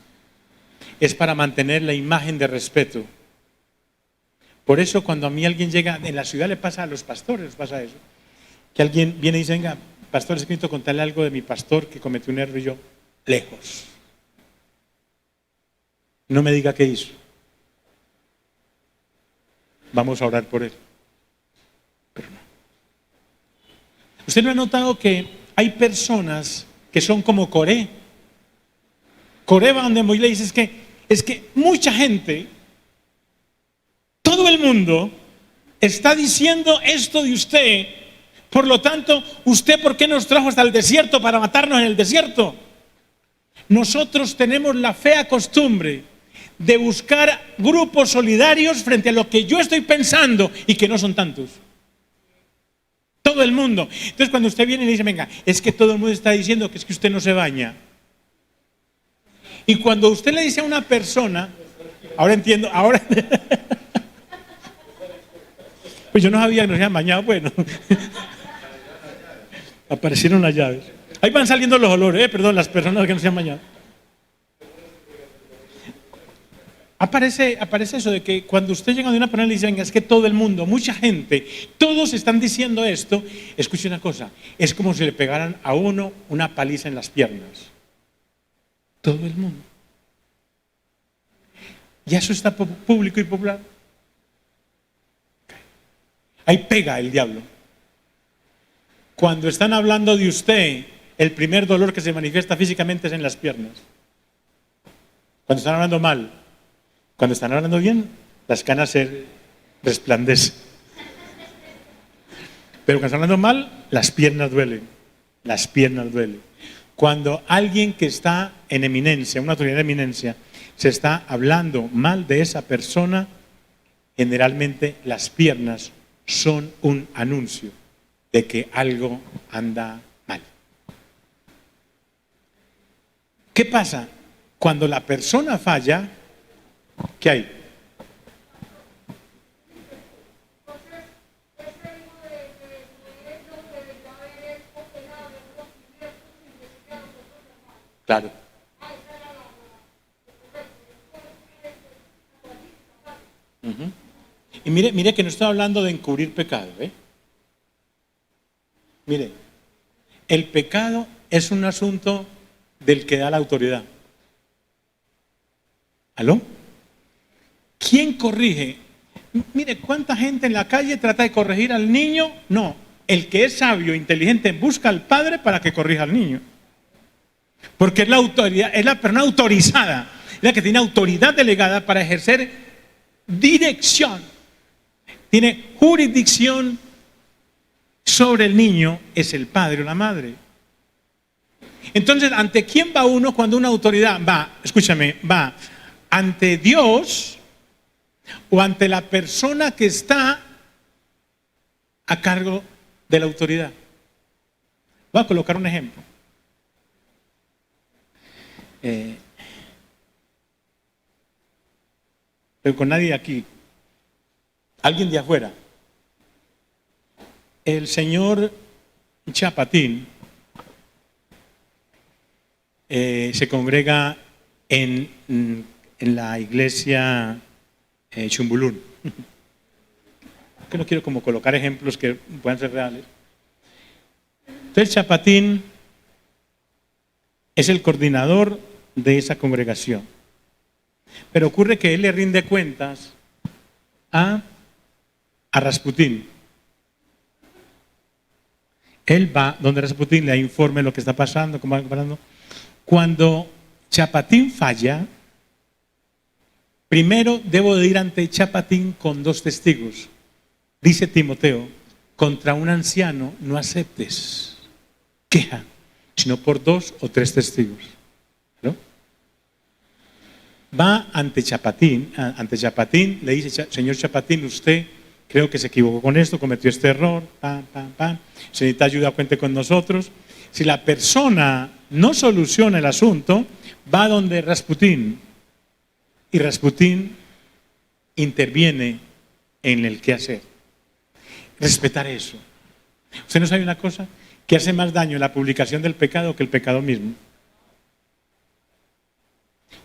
es para mantener la imagen de respeto. Por eso cuando a mí alguien llega, en la ciudad le pasa a los pastores, les pasa eso, que alguien viene y dice, venga, pastor, es que necesito contarle algo de mi pastor que cometió un error y yo, lejos. No me diga qué hizo. Vamos a orar por él. Pero no. ¿Usted no ha notado que hay personas que son como Coré? Coré va donde Moisés le dice, es que mucha gente, todo el mundo está diciendo esto de usted. Por lo tanto, ¿usted por qué nos trajo hasta el desierto para matarnos en el desierto? Nosotros tenemos la fea costumbre de buscar grupos solidarios frente a lo que yo estoy pensando y que no son tantos. Todo el mundo. Entonces cuando usted viene y le dice, venga, es que todo el mundo está diciendo que es que usted no se baña. Y cuando usted le dice a una persona, ahora entiendo, ahora... Pues yo no sabía que nos habían bañado, bueno. Aparecieron las llaves. Ahí van saliendo los olores, perdón, las personas que no se han bañado. Aparece eso de que cuando usted llega de una persona y le dice, venga, es que todo el mundo, mucha gente, todos están diciendo esto, escuche una cosa, es como si le pegaran a uno una paliza en las piernas. Todo el mundo. Ya eso está público y popular. Ahí pega el diablo. Cuando están hablando de usted, el primer dolor que se manifiesta físicamente es en las piernas. Cuando están hablando mal. Cuando están hablando bien, las canas se resplandecen. Pero cuando están hablando mal, las piernas duelen. Las piernas duelen. Cuando alguien que está en eminencia, una autoridad de eminencia, se está hablando mal de esa persona, generalmente las piernas son un anuncio de que algo anda mal. ¿Qué pasa? Cuando la persona falla, ¿qué hay? Claro. Uh-huh. Y mire que no estoy hablando de encubrir pecado, ¿eh? Mire, el pecado es un asunto del que da la autoridad. ¿Aló? ¿Quién corrige? Mire, ¿cuánta gente en la calle trata de corregir al niño? No, el que es sabio, inteligente, busca al padre para que corrija al niño. Porque es la autoridad, es la persona autorizada, es la que tiene autoridad delegada para ejercer dirección. Tiene jurisdicción sobre el niño, es el padre o la madre. Entonces, ¿ante quién va uno cuando una autoridad va? Escúchame, va ante Dios o ante la persona que está a cargo de la autoridad. Voy a colocar un ejemplo. Pero con nadie aquí. Alguien de afuera. El señor Chapatín se congrega en la iglesia Chumbulún. Que no quiero como colocar ejemplos que puedan ser reales. Entonces Chapatín es el coordinador de esa congregación. Pero ocurre que él le rinde cuentas a Rasputín. Él va donde Rasputín le informe lo que está pasando, cómo va pasando. Cuando Chapatín falla, primero debo de ir ante Chapatín con 2 testigos. Dice Timoteo, contra un anciano no aceptes queja, sino por 2 o 3 testigos. ¿No? Va ante Chapatín, le dice, señor Chapatín, usted creo que se equivocó con esto, cometió este error, si necesita ayuda, cuente con nosotros. Si la persona no soluciona el asunto, va donde Rasputín, y Rasputín interviene en el qué hacer. Respetar eso. ¿Usted no sabe una cosa? Que hace más daño la publicación del pecado que el pecado mismo.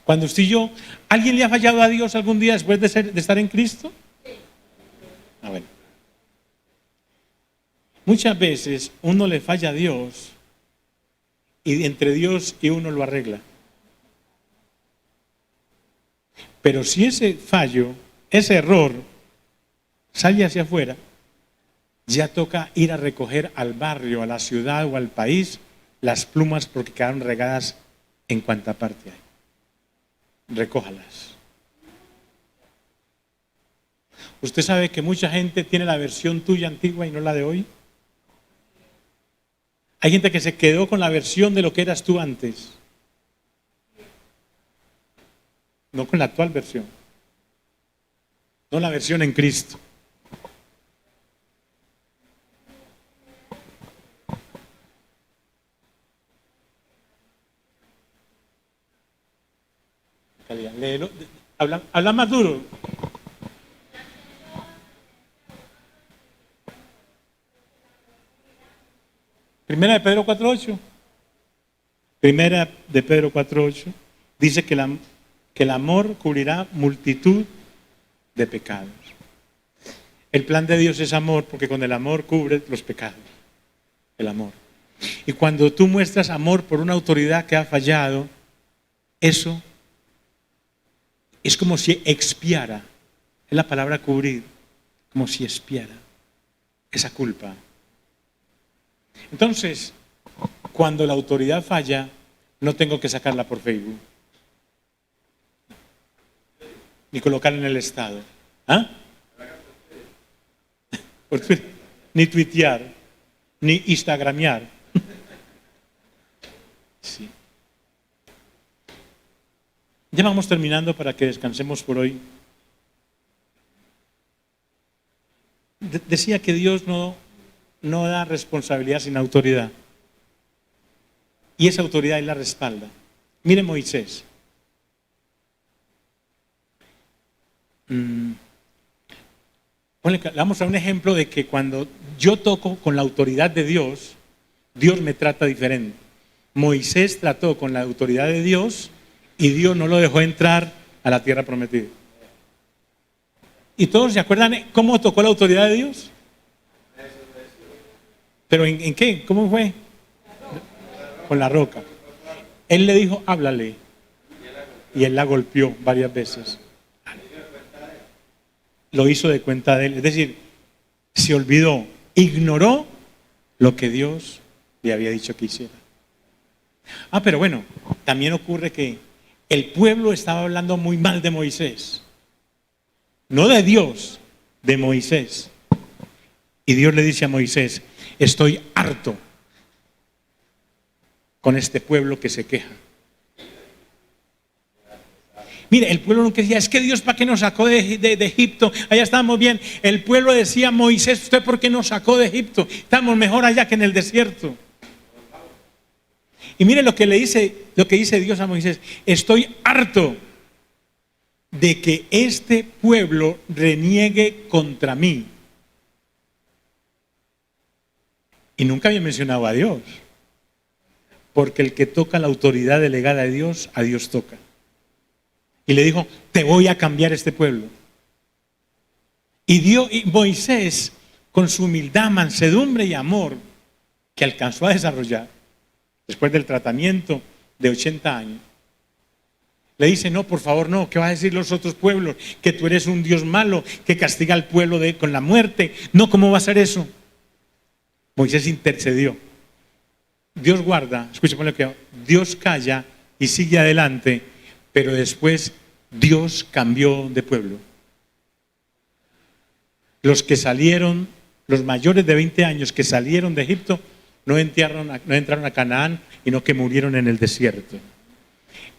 Cuando usted y yo, ¿alguien le ha fallado a Dios algún día después de estar en Cristo? Ah, bueno. Muchas veces uno le falla a Dios y entre Dios y uno lo arregla. Pero si ese fallo, ese error sale hacia afuera, ya toca ir a recoger al barrio, a la ciudad o al país las plumas porque quedaron regadas en cuanta parte hay. Recójalas. ¿Usted sabe que mucha gente tiene la versión tuya antigua y no la de hoy? Hay gente que se quedó con la versión de lo que eras tú antes, no con la actual versión, no la versión en Cristo. Léelo, habla más duro. Primera de Pedro 4:8. Primera de Pedro 4:8 dice que el amor cubrirá multitud de pecados. El plan de Dios es amor porque con el amor cubre los pecados. El amor. Y cuando tú muestras amor por una autoridad que ha fallado, eso es como si expiara. Es la palabra cubrir. Como si expiara esa culpa. Entonces, cuando la autoridad falla, no tengo que sacarla por Facebook. Ni colocarla en el estado. ¿Ah? Ni tuitear. Ni instagramear. Sí. Ya vamos terminando para que descansemos por hoy. Decía que Dios no da responsabilidad sin autoridad. Y esa autoridad Él la respalda. Mire Moisés. Vamos a un ejemplo de que cuando yo toco con la autoridad de Dios, Dios me trata diferente. Moisés trató con la autoridad de Dios y Dios no lo dejó entrar a la tierra prometida. ¿Y todos se acuerdan cómo tocó la autoridad de Dios? ¿Pero en qué? ¿Cómo fue? Con la roca. Él le dijo, háblale. Y él la golpeó varias veces. Lo hizo de cuenta de él. Es decir, se olvidó, ignoró lo que Dios le había dicho que hiciera. Pero bueno, también ocurre que el pueblo estaba hablando muy mal de Moisés. No de Dios, de Moisés. Y Dios le dice a Moisés, estoy harto con este pueblo que se queja. Mire, el pueblo no decía, es que Dios para qué nos sacó de Egipto, allá estábamos bien. El pueblo decía, Moisés, ¿usted por qué nos sacó de Egipto? Estamos mejor allá que en el desierto. Y mire lo que dice Dios a Moisés, estoy harto de que este pueblo reniegue contra mí. Y nunca había mencionado a Dios. Porque el que toca la autoridad delegada de Dios, a Dios toca. Y le dijo, te voy a cambiar este pueblo. Y Moisés, con su humildad, mansedumbre y amor, que alcanzó a desarrollar, después del tratamiento de 80 años, le dice, no, por favor, no, ¿qué van a decir los otros pueblos? Que tú eres un Dios malo, que castiga al pueblo con la muerte. No, ¿cómo va a ser eso? Moisés intercedió. Dios guarda, escúchame lo que Dios calla y sigue adelante, pero después Dios cambió de pueblo. Los que salieron, los mayores de 20 años que salieron de Egipto, no entraron a Canaán, sino que murieron en el desierto.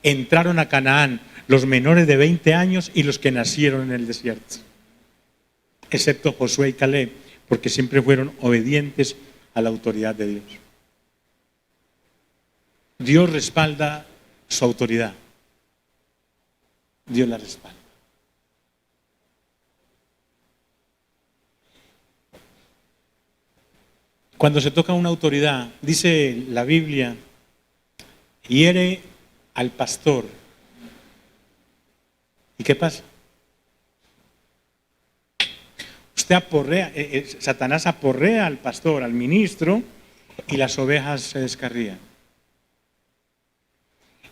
Entraron a Canaán los menores de 20 años y los que nacieron en el desierto. Excepto Josué y Caleb, porque siempre fueron obedientes a la autoridad de Dios. Dios respalda su autoridad. Dios la respalda. Cuando se toca una autoridad, dice la Biblia, hiere al pastor. ¿Y qué pasa? Usted aporrea, Satanás aporrea al pastor, al ministro, y las ovejas se descarrían.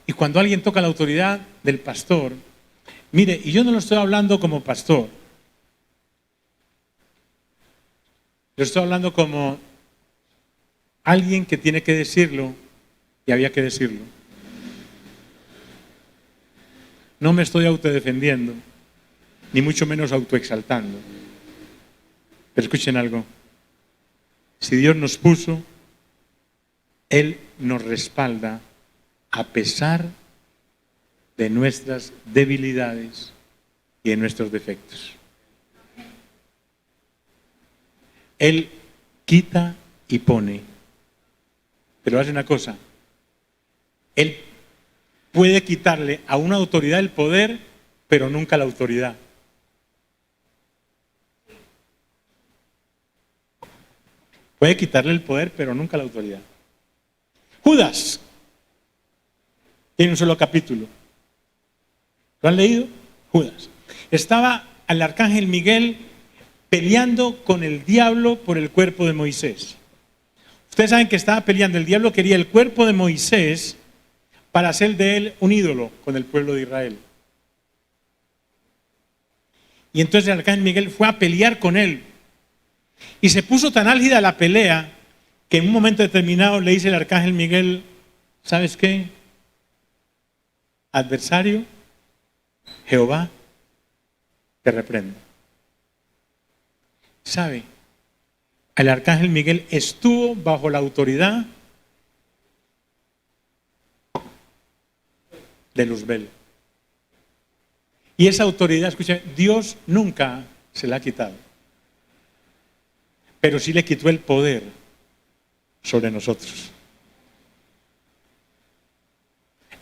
Y cuando alguien toca la autoridad del pastor, mire, y yo no lo estoy hablando como pastor, lo estoy hablando como alguien que tiene que decirlo y había que decirlo. No me estoy autodefendiendo, ni mucho menos autoexaltando. Pero escuchen algo. Si Dios nos puso, Él nos respalda a pesar de nuestras debilidades y de nuestros defectos. Él quita y pone. Pero hace una cosa. Él puede quitarle a una autoridad el poder, pero nunca la autoridad. Puede quitarle el poder, pero nunca la autoridad. Judas tiene un solo capítulo. ¿Lo han leído? Judas. Estaba el arcángel Miguel peleando con el diablo por el cuerpo de Moisés. Ustedes saben que estaba peleando. El diablo quería el cuerpo de Moisés para hacer de él un ídolo con el pueblo de Israel. Y entonces el arcángel Miguel fue a pelear con él. Y se puso tan álgida la pelea que en un momento determinado le dice el arcángel Miguel, ¿sabes qué? Adversario, Jehová te reprende. ¿Sabe? El arcángel Miguel estuvo bajo la autoridad de Luzbel. Y esa autoridad, escucha, Dios nunca se la ha quitado. Pero sí le quitó el poder sobre nosotros.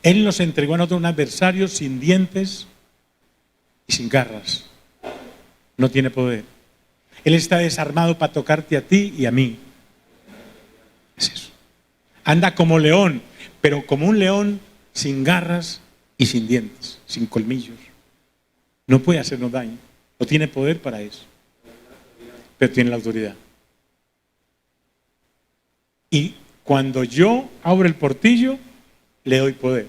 Él nos entregó a nosotros un adversario sin dientes y sin garras. No tiene poder. Él está desarmado para tocarte a ti y a mí. Es eso. Anda como león, pero como un león sin garras y sin dientes, sin colmillos. No puede hacernos daño. No tiene poder para eso. Pero tiene la autoridad. Y cuando yo abro el portillo, le doy poder.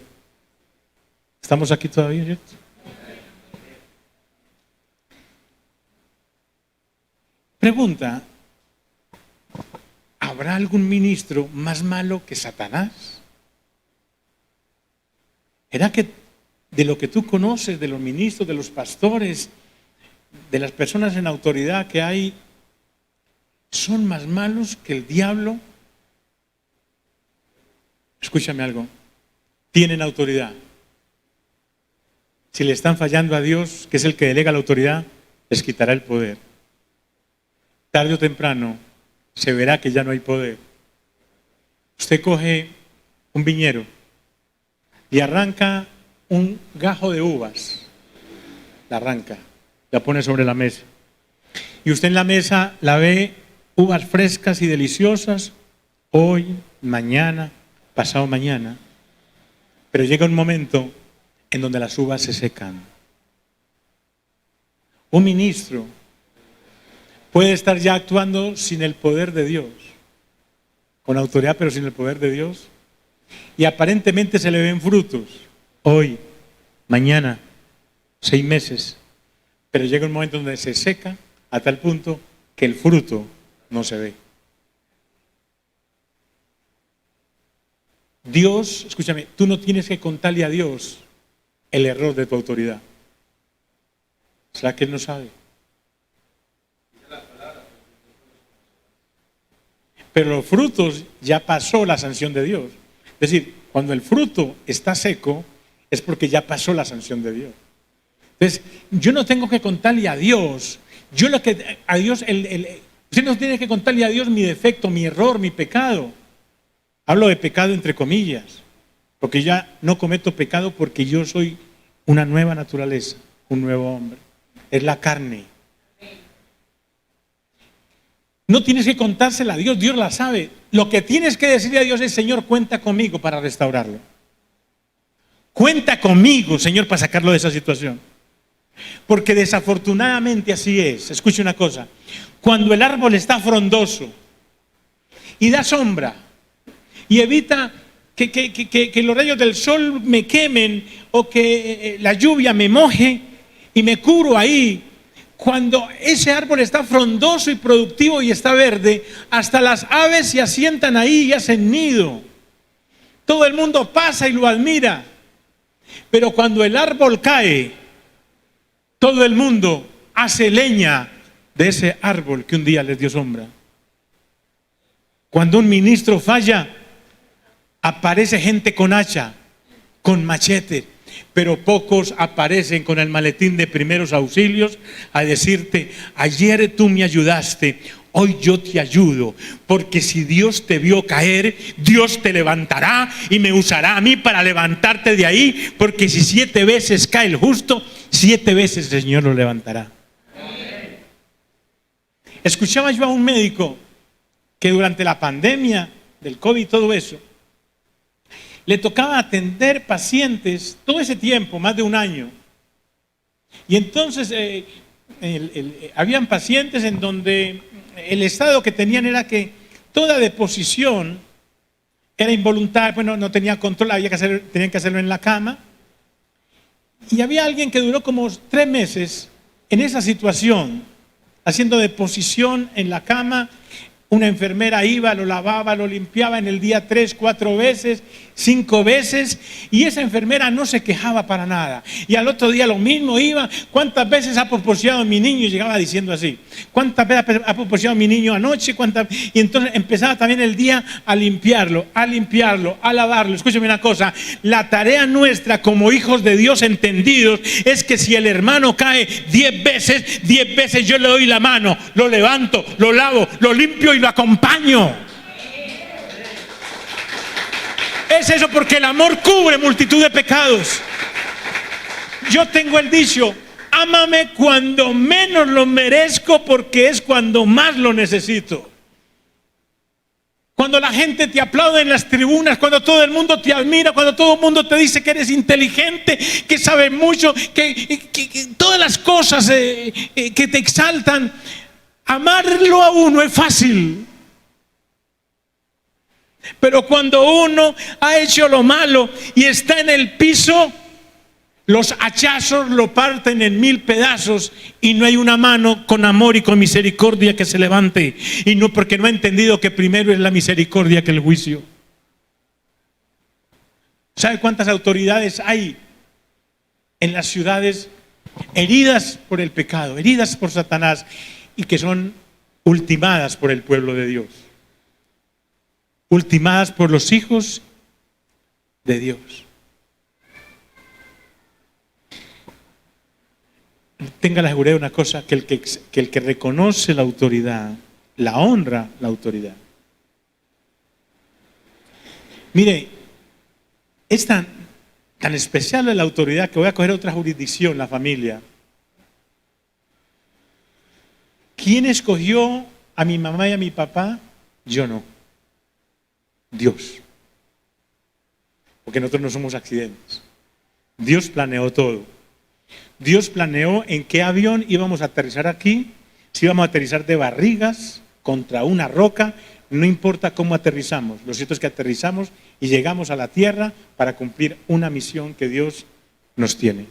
¿Estamos aquí todavía, cierto? Pregunta, ¿habrá algún ministro más malo que Satanás? ¿Era que de lo que tú conoces, de los ministros, de los pastores, de las personas en autoridad que hay, son más malos que el diablo? Escúchame algo, tienen autoridad. Si le están fallando a Dios, que es el que delega la autoridad, les quitará el poder. Tarde o temprano se verá que ya no hay poder. Usted coge un viñero y arranca un gajo de uvas, la arranca, la pone sobre la mesa. Y usted en la mesa la ve uvas frescas y deliciosas, hoy, mañana, pasado mañana, pero llega un momento en donde las uvas se secan. Un ministro puede estar ya actuando sin el poder de Dios, con autoridad pero sin el poder de Dios, y aparentemente se le ven frutos, hoy, mañana, 6 meses, pero llega un momento donde se seca a tal punto que el fruto no se ve. Dios, escúchame, tú no tienes que contarle a Dios el error de tu autoridad. ¿Será que Él no sabe? Pero los frutos ya pasó la sanción de Dios. Es decir, cuando el fruto está seco, es porque ya pasó la sanción de Dios. Entonces, yo no tengo que contarle a Dios. Usted no tiene que contarle a Dios mi defecto, mi error, mi pecado. Hablo de pecado entre comillas, porque ya no cometo pecado porque yo soy una nueva naturaleza, un nuevo hombre. Es la carne. No tienes que contársela a Dios, Dios la sabe. Lo que tienes que decirle a Dios es, Señor, cuenta conmigo para restaurarlo. Cuenta conmigo, Señor, para sacarlo de esa situación. Porque desafortunadamente así es. Escuche una cosa. Cuando el árbol está frondoso y da sombra y evita que los rayos del sol me quemen o que la lluvia me moje y me curo ahí, cuando ese árbol está frondoso y productivo y está verde, hasta las aves se asientan ahí y hacen nido. Todo el mundo pasa y lo admira. Pero cuando el árbol cae, todo el mundo hace leña de ese árbol que un día les dio sombra. Cuando un ministro falla, aparece gente con hacha, con machete, pero pocos aparecen con el maletín de primeros auxilios a decirte: ayer tú me ayudaste, hoy yo te ayudo, porque si Dios te vio caer, Dios te levantará y me usará a mí para levantarte de ahí, porque si 7 veces cae el justo, 7 veces el Señor lo levantará. Escuchaba yo a un médico que durante la pandemia del COVID y todo eso, le tocaba atender pacientes todo ese tiempo, más de un año. Y entonces habían pacientes en donde el estado que tenían era que toda deposición era involuntaria, bueno, no tenía control, tenían que hacerlo en la cama. Y había alguien que duró como 3 meses en esa situación, haciendo deposición en la cama. Una enfermera iba, lo lavaba, lo limpiaba en el día 3, 4 veces, 5 veces, y esa enfermera no se quejaba para nada. Y al otro día lo mismo iba. ¿Cuántas veces ha proporcionado mi niño? Y llegaba diciendo así. ¿Cuántas veces ha proporcionado mi niño anoche? Y entonces empezaba también el día a limpiarlo, a lavarlo. Escúchame una cosa, la tarea nuestra como hijos de Dios entendidos es que si el hermano cae 10 veces yo le doy la mano, lo levanto, lo lavo, lo limpio y lo acompaño. Es eso, porque el amor cubre multitud de pecados. Yo tengo el dicho: ámame cuando menos lo merezco, porque es cuando más lo necesito. Cuando la gente te aplaude en las tribunas, cuando todo el mundo te admira, cuando todo el mundo te dice que eres inteligente, que sabes mucho, que todas las cosas que te exaltan, amarlo a uno es fácil. Pero cuando uno ha hecho lo malo y está en el piso, los hachazos lo parten en 1000 pedazos y no hay una mano con amor y con misericordia que se levante. Y no, porque no ha entendido que primero es la misericordia que el juicio. ¿Sabe cuántas autoridades hay en las ciudades heridas por el pecado, heridas por Satanás, y que son ultimadas por el pueblo de Dios? Ultimadas por los hijos de Dios. Tenga la seguridad de una cosa, que el que reconoce la autoridad, la honra la autoridad. Mire, es tan especial la autoridad que voy a coger otra jurisdicción, la familia. ¿Quién escogió a mi mamá y a mi papá? Yo no. Dios. Porque nosotros no somos accidentes. Dios planeó todo. Dios planeó en qué avión íbamos a aterrizar aquí, si íbamos a aterrizar de barrigas contra una roca, no importa cómo aterrizamos. Lo cierto es que aterrizamos y llegamos a la tierra para cumplir una misión que Dios nos tiene.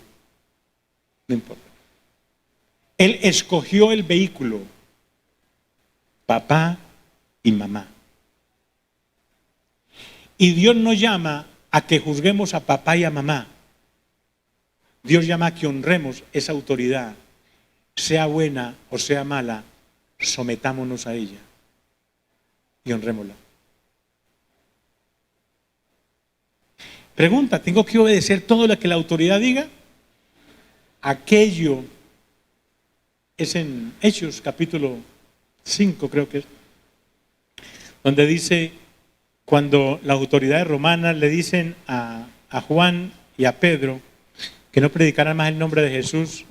No importa. Él escogió el vehículo, papá y mamá. Y Dios no llama a que juzguemos a papá y a mamá. Dios llama a que honremos esa autoridad, sea buena o sea mala, sometámonos a ella y honrémosla. Pregunta: ¿tengo que obedecer todo lo que la autoridad diga? Aquello es en Hechos capítulo 5, creo que es, donde dice, cuando las autoridades romanas le dicen a Juan y a Pedro que no predicaran más el nombre de Jesús,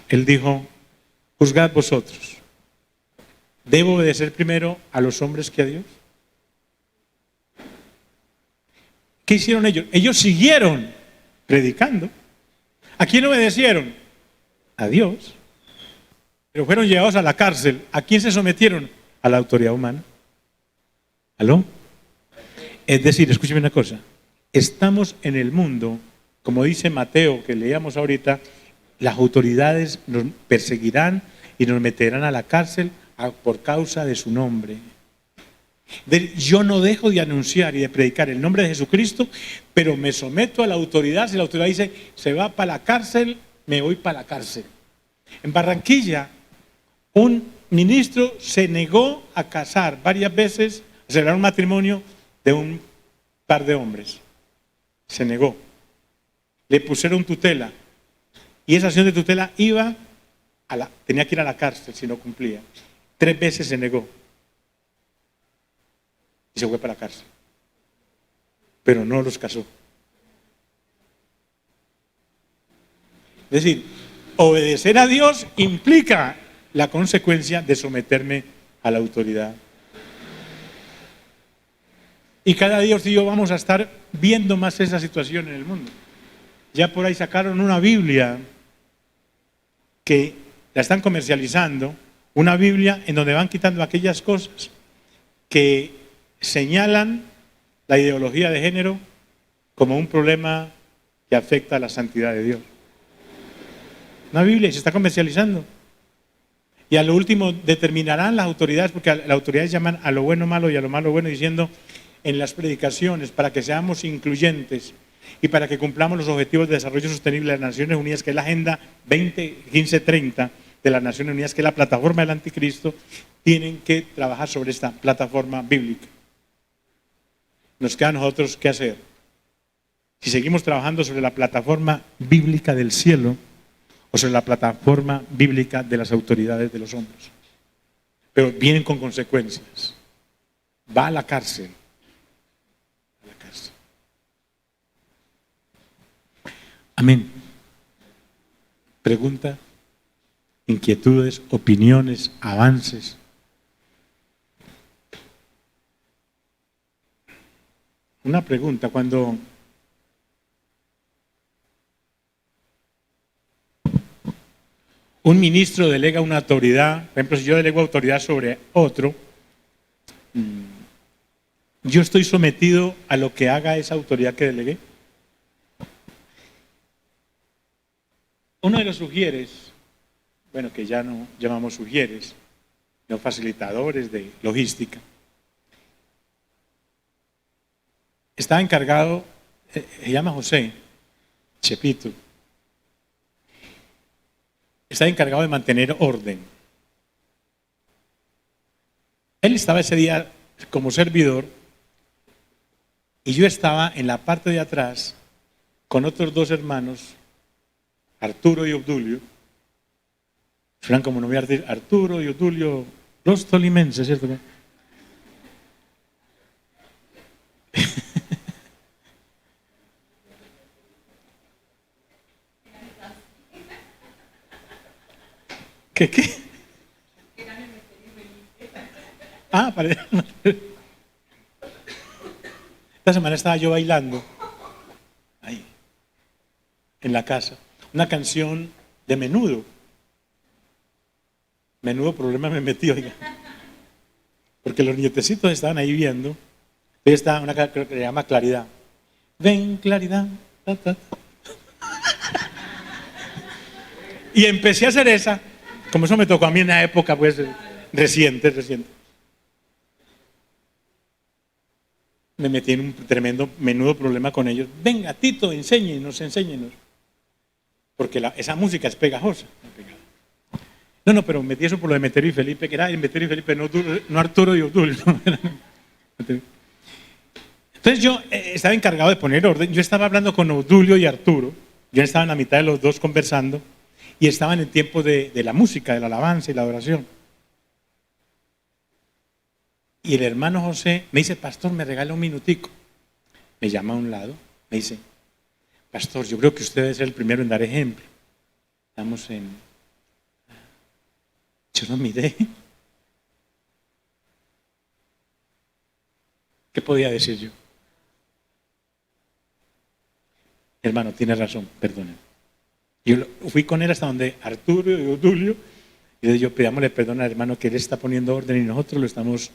él dijo: juzgad vosotros. ¿Debo obedecer primero a los hombres que a Dios? ¿Qué hicieron ellos? Ellos siguieron predicando. ¿A quién obedecieron? a Dios, pero fueron llevados a la cárcel. ¿A quién se sometieron? A la autoridad humana. ¿Aló? Es decir, escúcheme una cosa, estamos en el mundo, como dice Mateo, que leíamos ahorita, las autoridades nos perseguirán y nos meterán a la cárcel por causa de su nombre. Yo no dejo de anunciar y de predicar el nombre de Jesucristo, pero me someto a la autoridad. Si la autoridad dice, se va para la cárcel, me voy para la cárcel. En Barranquilla, un ministro se negó a casar varias veces, a celebrar un matrimonio de un par de hombres. Se negó. Le pusieron tutela. Y esa acción de tutela tenía que ir a la cárcel si no cumplía. 3 veces se negó. Y se fue para la cárcel. Pero no los casó. Es decir, obedecer a Dios implica la consecuencia de someterme a la autoridad. Y cada día usted y yo vamos a estar viendo más esa situación en el mundo. Ya por ahí sacaron una Biblia que la están comercializando, una Biblia en donde van quitando aquellas cosas que señalan la ideología de género como un problema que afecta a la santidad de Dios. Una Biblia y se está comercializando. Y a lo último determinarán las autoridades, porque las autoridades llaman a lo bueno malo y a lo malo bueno, diciendo en las predicaciones, para que seamos incluyentes y para que cumplamos los objetivos de desarrollo sostenible de las Naciones Unidas, que es la Agenda 2015-30 de las Naciones Unidas, que es la plataforma del anticristo, tienen que trabajar sobre esta plataforma bíblica. Nos queda a nosotros qué hacer. Si seguimos trabajando sobre la plataforma bíblica del cielo o sobre la plataforma bíblica de las autoridades de los hombres. Pero vienen con consecuencias. Va a la cárcel. Amén. Pregunta, inquietudes, opiniones, avances. Una pregunta, cuando un ministro delega una autoridad, por ejemplo, si yo delego autoridad sobre otro, yo estoy sometido a lo que haga esa autoridad que delegué. Uno de los sugieres, bueno, que ya no llamamos sugieres, no facilitadores de logística, estaba encargado, se llama José Chepito, está encargado de mantener orden. Él estaba ese día como servidor y yo estaba en la parte de atrás con otros 2 hermanos, Arturo y Obdulio. Suenan como nombre de Arturo y Obdulio, los tolimenses, ¿cierto? ¿Qué? Ah, parece. Esta semana estaba yo bailando ahí, en la casa, una canción de Menudo. Menudo problema me metí, oiga. Porque los nietecitos estaban ahí viendo. Ahí está una que se llama Claridad. Ven, Claridad. Ta, ta. Y empecé a hacer esa, como eso me tocó a mí en una época pues reciente. Me metí en un tremendo, menudo problema con ellos. Venga, Tito, enséñenos. Porque esa música es pegajosa. No, pero metí eso por lo de Meterio y Felipe, que era Meterio y Felipe, no Arturo y Obdulio. Entonces yo estaba encargado de poner orden. Yo estaba hablando con Obdulio y Arturo. Yo estaba en la mitad de los dos conversando y estaba en el tiempo de la música, de la alabanza y la adoración. Y el hermano José me dice, pastor, me regala un minutico. Me llama a un lado, me dice, pastor, yo creo que usted debe ser el primero en dar ejemplo. Estamos en... Yo no miré. ¿Qué podía decir yo? Hermano, tiene razón, perdone. Y yo fui con él hasta donde Arturo y Odulio, y le digo, pidámosle perdón al hermano que él está poniendo orden y nosotros lo estamos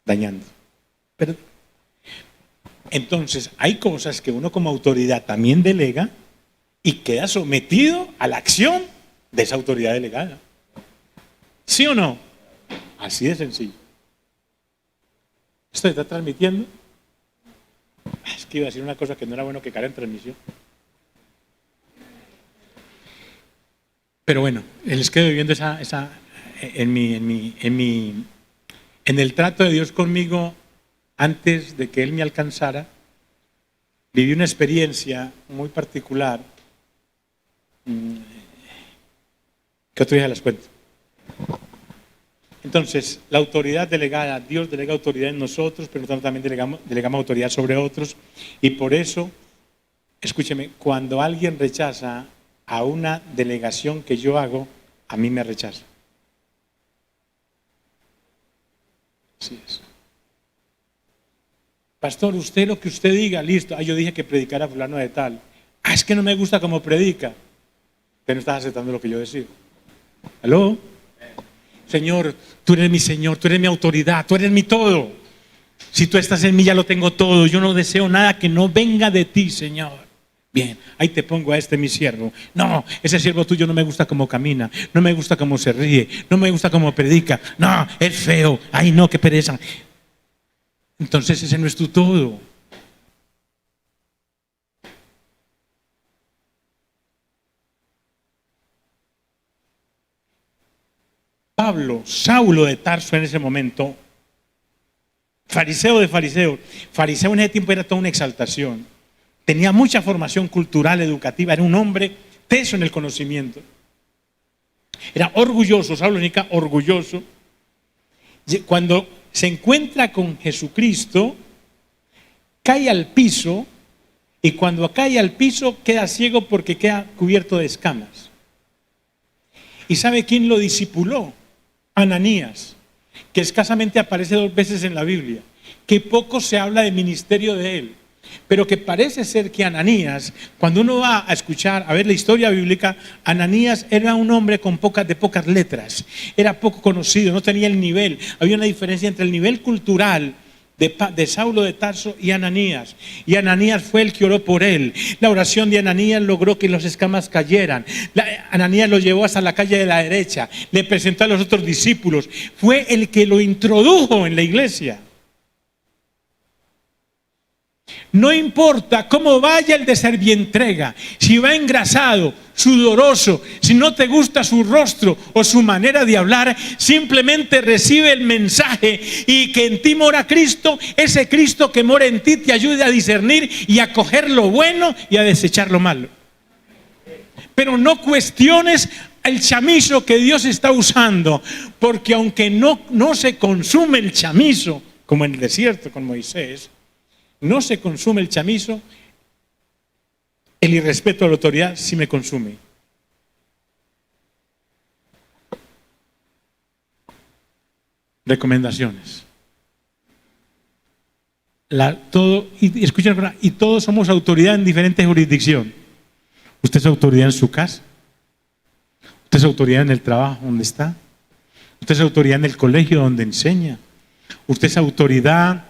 dañando. Pero, entonces, hay cosas que uno como autoridad también delega y queda sometido a la acción de esa autoridad delegada. ¿Sí o no? Así de sencillo. ¿Esto está transmitiendo? Es que iba a decir una cosa que no era bueno que caiga en transmisión. Pero bueno, les quedo viviendo en el trato de Dios conmigo, antes de que Él me alcanzara, viví una experiencia muy particular, que otro día les cuento. Entonces, la autoridad delegada, Dios delega autoridad en nosotros, pero nosotros también delegamos autoridad sobre otros. Y por eso, escúcheme, cuando alguien rechaza a una delegación que yo hago, a mí me rechaza. Así es. Pastor, usted lo que usted diga, listo. Yo dije que predicara fulano de tal. Es que no me gusta cómo predica. Usted no está aceptando lo que yo decido. ¿Aló? Señor, tú eres mi Señor, tú eres mi autoridad, tú eres mi todo. Si tú estás en mí, ya lo tengo todo. Yo no deseo nada que no venga de ti, Señor. Bien, ahí te pongo a mi siervo. No, ese siervo tuyo no me gusta cómo camina, no me gusta cómo se ríe, no me gusta cómo predica. No, es feo. Ay, no, qué pereza. Entonces ese no es tu todo. Pablo, Saulo de Tarso en ese momento, fariseo de fariseos, fariseo en ese tiempo era toda una exaltación, tenía mucha formación cultural, educativa, era un hombre teso en el conocimiento, era orgulloso, Saulo significa orgulloso. Cuando se encuentra con Jesucristo, cae al piso, y cuando cae al piso queda ciego porque queda cubierto de escamas. ¿Y sabe quién lo discipuló? Ananías, que escasamente aparece 2 veces en la Biblia, que poco se habla del ministerio de él, pero que parece ser que Ananías, cuando uno va a escuchar, a ver la historia bíblica, Ananías era un hombre de pocas letras, era poco conocido, no tenía el nivel, había una diferencia entre el nivel cultural de Saulo de Tarso y Ananías fue el que oró por él. La oración de Ananías logró que las escamas cayeran. Ananías lo llevó hasta la calle de la derecha, le presentó a los otros discípulos, fue el que lo introdujo en la iglesia. No importa cómo vaya el de servientrega, si va engrasado, sudoroso, si no te gusta su rostro o su manera de hablar, simplemente recibe el mensaje y que en ti mora Cristo, ese Cristo que mora en ti te ayude a discernir y a coger lo bueno y a desechar lo malo. Pero no cuestiones el chamizo que Dios está usando, porque aunque no se consume el chamizo, como en el desierto con Moisés, no se consume el chamizo, el irrespeto a la autoridad sí me consume. Recomendaciones. Escuchen, y todos somos autoridad en diferentes jurisdicciones. Usted es autoridad en su casa, usted es autoridad en el trabajo donde está, usted es autoridad en el colegio donde enseña, usted es autoridad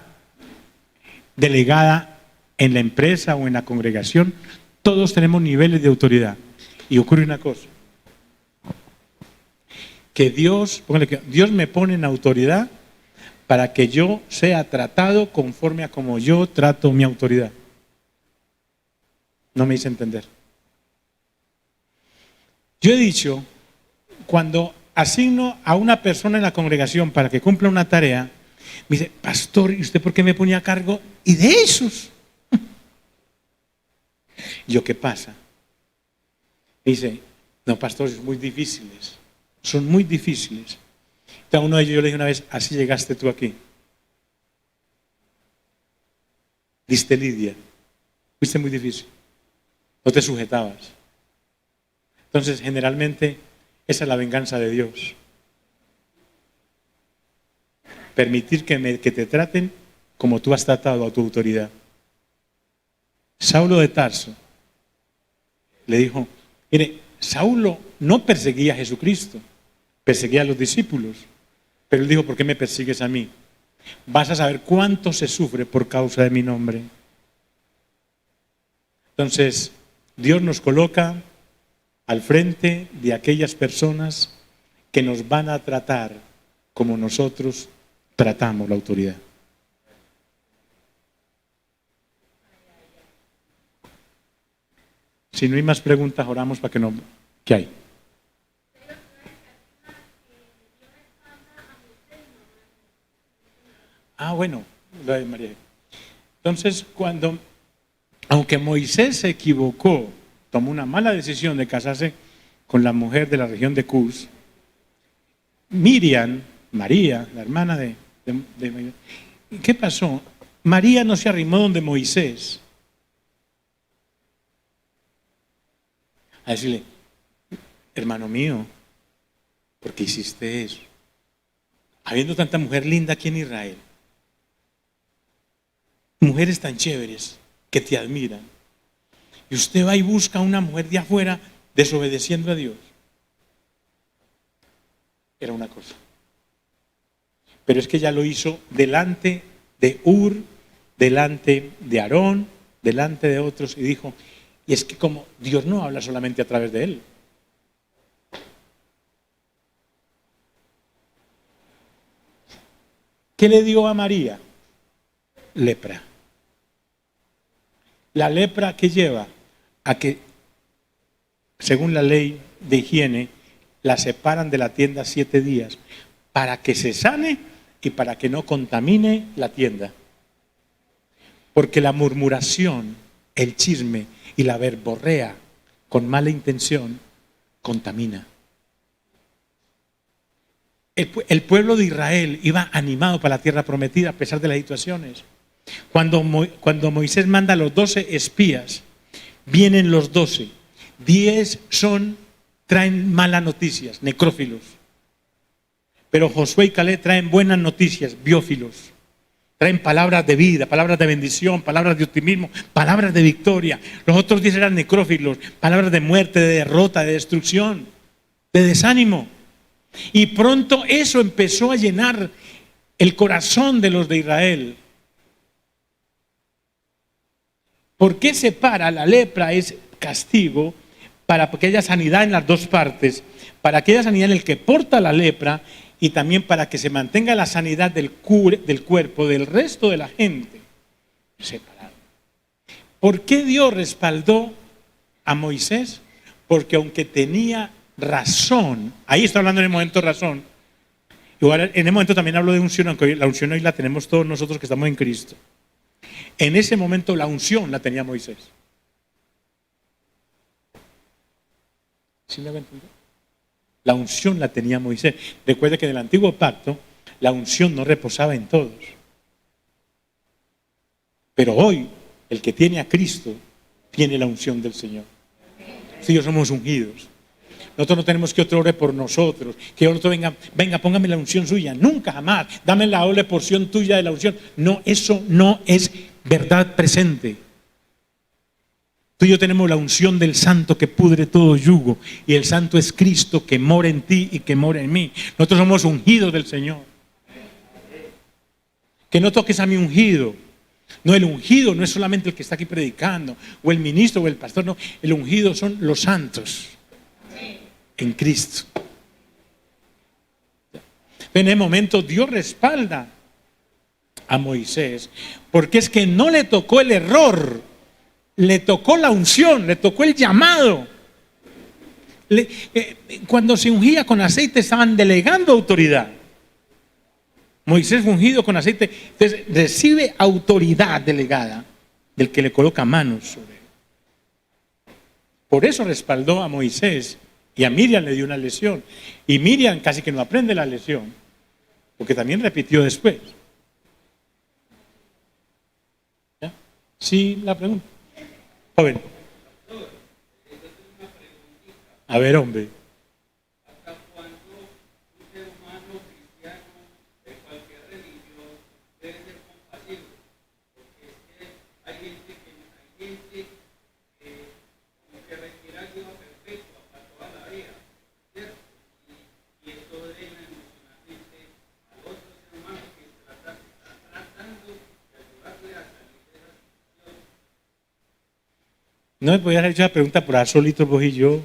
delegada en la empresa o en la congregación. Todos tenemos niveles de autoridad. Y ocurre una cosa, que Dios me pone en autoridad para que yo sea tratado conforme a como yo trato mi autoridad. No me hice entender. Yo he dicho, cuando asigno a una persona en la congregación para que cumpla una tarea, me dice, pastor, ¿y usted por qué me ponía a cargo? Y de esos. ¿Yo qué pasa? Me dice, no, pastor, son muy difíciles. Son muy difíciles. Entonces a uno de ellos yo le dije una vez, así llegaste tú aquí. Diste lidia. Fuiste muy difícil. No te sujetabas. Entonces, generalmente, esa es la venganza de Dios. Permitir que te traten como tú has tratado a tu autoridad. Saulo de Tarso le dijo, Mire, Saulo no perseguía a Jesucristo, perseguía a los discípulos. Pero él dijo, ¿por qué me persigues a mí? Vas a saber cuánto se sufre por causa de mi nombre. Entonces, Dios nos coloca al frente de aquellas personas que nos van a tratar como nosotros tratamos la autoridad. Si no hay más preguntas, oramos para que no... ¿Qué hay? Bueno, lo de María. Entonces, aunque Moisés se equivocó, tomó una mala decisión de casarse con la mujer de la región de Cus, Miriam, María, la hermana de ¿qué pasó? María no se arrimó donde Moisés a decirle, hermano mío, ¿por qué hiciste eso? Habiendo tanta mujer linda aquí en Israel, mujeres tan chéveres que te admiran, y usted va y busca a una mujer de afuera desobedeciendo a Dios. Era una cosa. Pero es que ella lo hizo delante de Ur, delante de Aarón, delante de otros, y dijo, y es que como Dios no habla solamente a través de él. ¿Qué le dio a María? Lepra. La lepra que lleva a que, según la ley de higiene, la separan de la tienda 7 días para que se sane y para que no contamine la tienda. Porque la murmuración, el chisme y la verborrea con mala intención contamina. El pueblo de Israel iba animado para la tierra prometida a pesar de las situaciones. Cuando Moisés manda a los 12 espías, vienen los 12. 10 traen malas noticias, necrófilos. Pero Josué y Caleb traen buenas noticias, biófilos. Traen palabras de vida, palabras de bendición, palabras de optimismo, palabras de victoria. Los otros 10 eran necrófilos, palabras de muerte, de derrota, de destrucción, de desánimo. Y pronto eso empezó a llenar el corazón de los de Israel. ¿Por qué se para? La lepra es castigo para que haya sanidad en las dos partes, para que haya sanidad en el que porta la lepra y también para que se mantenga la sanidad del cuerpo del resto de la gente separado. ¿Por qué Dios respaldó a Moisés? Porque aunque tenía razón, ahí está hablando en el momento razón, igual en el momento también hablo de unción, aunque la unción hoy la tenemos todos nosotros que estamos en Cristo. En ese momento la unción la tenía Moisés. ¿Sí me va a entender? La unción la tenía Moisés. Recuerde que en el antiguo pacto la unción no reposaba en todos. Pero hoy el que tiene a Cristo tiene la unción del Señor. Si somos ungidos. Nosotros no tenemos que otro ore por nosotros, que otro venga, póngame la unción suya. Nunca, jamás. Dame la doble porción tuya de la unción. No, eso no es verdad presente. Tú y yo tenemos la unción del Santo que pudre todo yugo. Y el Santo es Cristo que mora en ti y que mora en mí. Nosotros somos ungidos del Señor. Que no toques a mi ungido. No, el ungido no es solamente el que está aquí predicando, o el ministro o el pastor, no. El ungido son los santos en Cristo. En el momento Dios respalda a Moisés, porque es que no le tocó el error, le tocó la unción, le tocó el llamado. Cuando se ungía con aceite estaban delegando autoridad. Moisés fue ungido con aceite, entonces recibe autoridad delegada del que le coloca manos sobre él. Por eso respaldó a Moisés y a Miriam le dio una lección. Y Miriam casi que no aprende la lección, porque también repitió después. ¿Ya? Sí, la pregunta. Joven. A ver, hombre. No me podías haber hecho la pregunta por ahí solito vos y yo.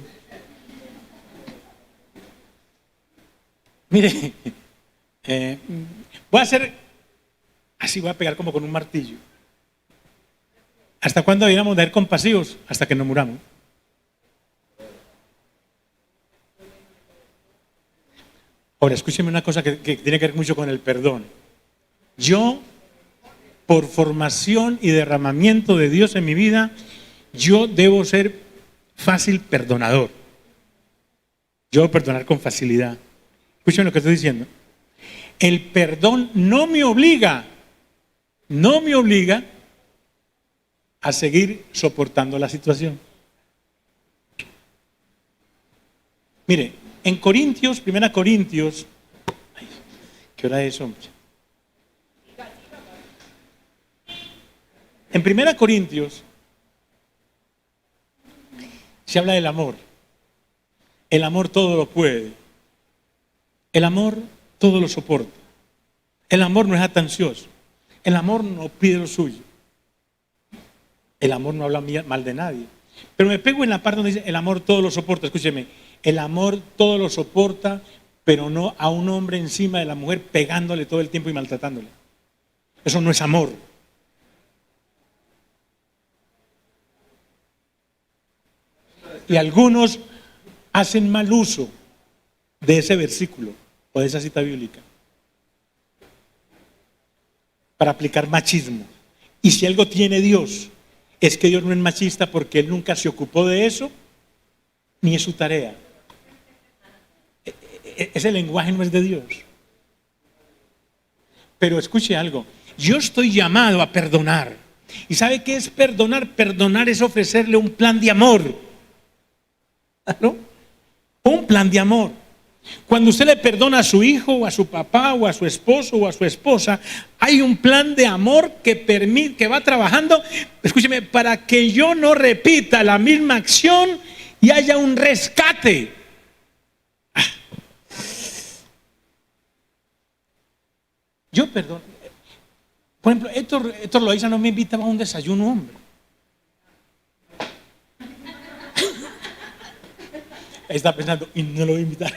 Mire, voy a hacer, así voy a pegar como con un martillo. ¿Hasta cuándo deberíamos de ser compasivos? Hasta que nos muramos. Ahora, escúcheme una cosa que tiene que ver mucho con el perdón. Yo, por formación y derramamiento de Dios en mi vida, yo debo ser fácil perdonador. Yo debo perdonar con facilidad. Escuchen lo que estoy diciendo. El perdón no me obliga a seguir soportando la situación. Mire, en Corintios, 1 Corintios, ay, ¿qué hora es, hombre? En 1 Corintios se habla del amor. El amor todo lo puede. El amor todo lo soporta. El amor no es atancioso. El amor no pide lo suyo. El amor no habla mal de nadie. Pero me pego en la parte donde dice el amor todo lo soporta. Escúcheme, el amor todo lo soporta, pero no a un hombre encima de la mujer pegándole todo el tiempo y maltratándole. Eso no es amor. Y algunos hacen mal uso de ese versículo o de esa cita bíblica para aplicar machismo. Y si algo tiene Dios, es que Dios no es machista porque Él nunca se ocupó de eso, ni es su tarea. Ese lenguaje no es de Dios. Pero escuche algo, yo estoy llamado a perdonar. ¿Y sabe qué es perdonar? Perdonar es ofrecerle un plan de amor. ¿No? Un plan de amor. Cuando usted le perdona a su hijo o a su papá o a su esposo o a su esposa, hay un plan de amor que permite, que va trabajando, escúcheme, para que yo no repita la misma acción y haya un rescate. Yo perdono. Por ejemplo, Héctor Loaiza no me invitaba a un desayuno, hombre. Ahí está pensando, y no lo voy a invitar.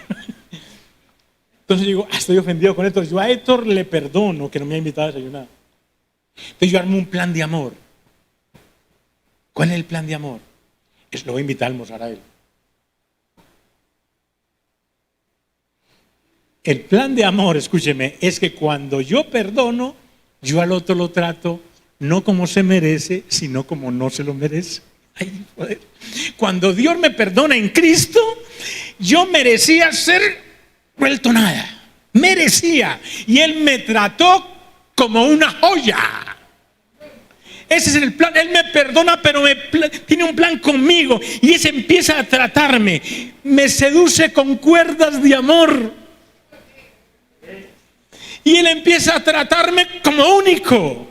Entonces digo, estoy ofendido con Héctor. Yo a Héctor le perdono que no me ha invitado a desayunar. Entonces yo armo un plan de amor. ¿Cuál es el plan de amor? Lo voy a invitar a almorzar a él. El plan de amor, escúcheme, es que cuando yo perdono, yo al otro lo trato no como se merece, sino como no se lo merece. Ay, joder. Cuando Dios me perdona en Cristo, yo merecía ser vuelto nada. Merecía. Y Él me trató como una joya. Ese es el plan. Él me perdona, pero tiene un plan conmigo. Y ese empieza a tratarme. Me seduce con cuerdas de amor. Y Él empieza a tratarme como único.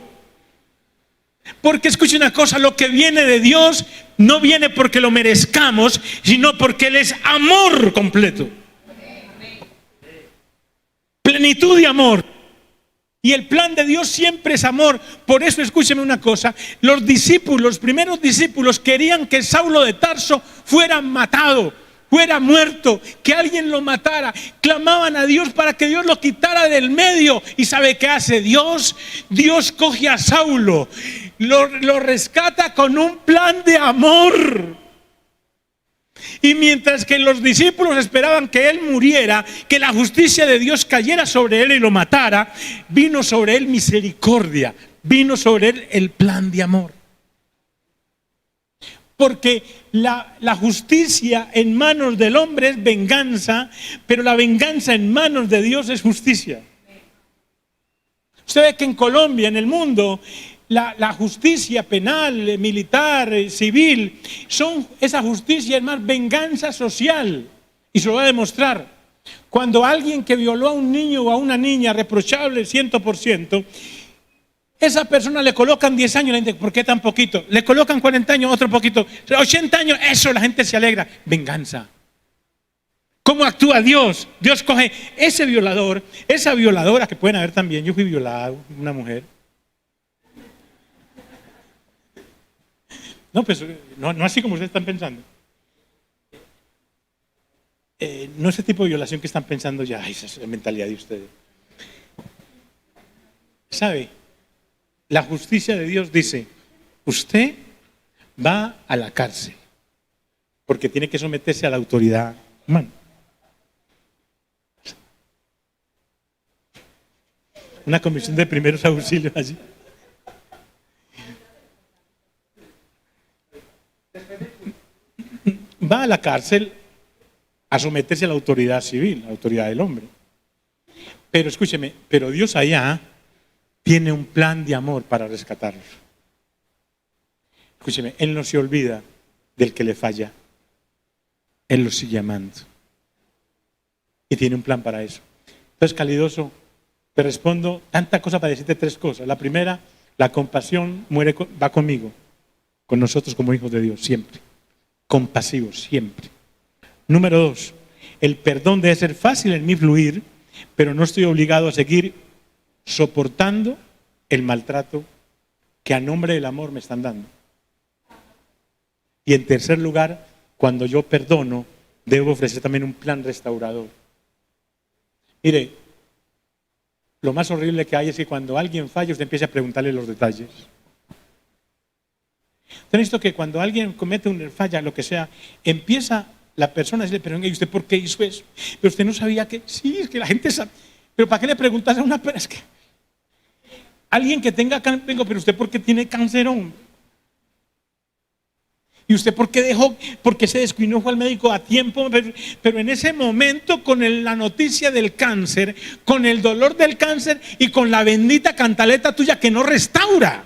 Porque escuche una cosa, lo que viene de Dios no viene porque lo merezcamos, sino porque Él es amor completo. Plenitud de amor. Y el plan de Dios siempre es amor. Por eso escúcheme una cosa, los primeros discípulos querían que Saulo de Tarso fuera matado, fuera muerto, que alguien lo matara. Clamaban a Dios para que Dios lo quitara del medio. ¿Y sabe qué hace Dios? Dios coge a Saulo, lo rescata con un plan de amor. Y mientras que los discípulos esperaban que él muriera, que la justicia de Dios cayera sobre él y lo matara, vino sobre él misericordia, vino sobre él el plan de amor. Porque la justicia en manos del hombre es venganza, pero la venganza en manos de Dios es justicia. Usted ve que en Colombia, en el mundo, la justicia penal, militar, civil, esa justicia es más venganza social. Y se lo voy a demostrar. Cuando alguien que violó a un niño o a una niña, reprochable 100%, esa persona le colocan 10 años, la gente, ¿por qué tan poquito? Le colocan 40 años, otro poquito, 80 años, eso la gente se alegra. Venganza. ¿Cómo actúa Dios? Dios coge ese violador, esa violadora, que pueden haber también, yo fui violado, una mujer. No, pues no así como ustedes están pensando. No ese tipo de violación que están pensando ya, esa es la mentalidad de ustedes. ¿Sabe? La justicia de Dios dice, usted va a la cárcel porque tiene que someterse a la autoridad humana. Una comisión de primeros auxilios allí. Va a la cárcel a someterse a la autoridad civil, la autoridad del hombre. Pero escúcheme, pero Dios allá tiene un plan de amor para rescatarlos. Escúcheme, Él no se olvida del que le falla. Él lo sigue amando. Y tiene un plan para eso. Entonces, Calidoso, te respondo tanta cosa para decirte tres cosas. La primera, la compasión va conmigo, con nosotros como hijos de Dios, siempre. Compasivos, siempre. Número dos, el perdón debe ser fácil en mí fluir, pero no estoy obligado a seguir soportando el maltrato que a nombre del amor me están dando. Y en tercer lugar, cuando yo perdono, debo ofrecer también un plan restaurador. Mire, lo más horrible que hay es que cuando alguien falla, usted empieza a preguntarle los detalles. Usted visto que cuando alguien comete una falla, lo que sea, empieza la persona a decirle, pero ¿y usted por qué hizo eso? Pero usted no sabía que, sí, es que la gente sabe. Pero ¿para qué le preguntas a una persona? Es que alguien que tenga cáncer, pero ¿usted por qué tiene cáncer, hombre? ¿Y usted por qué se descuidó y no fue al médico a tiempo? Pero en ese momento, con la noticia del cáncer, con el dolor del cáncer y con la bendita cantaleta tuya que no restaura.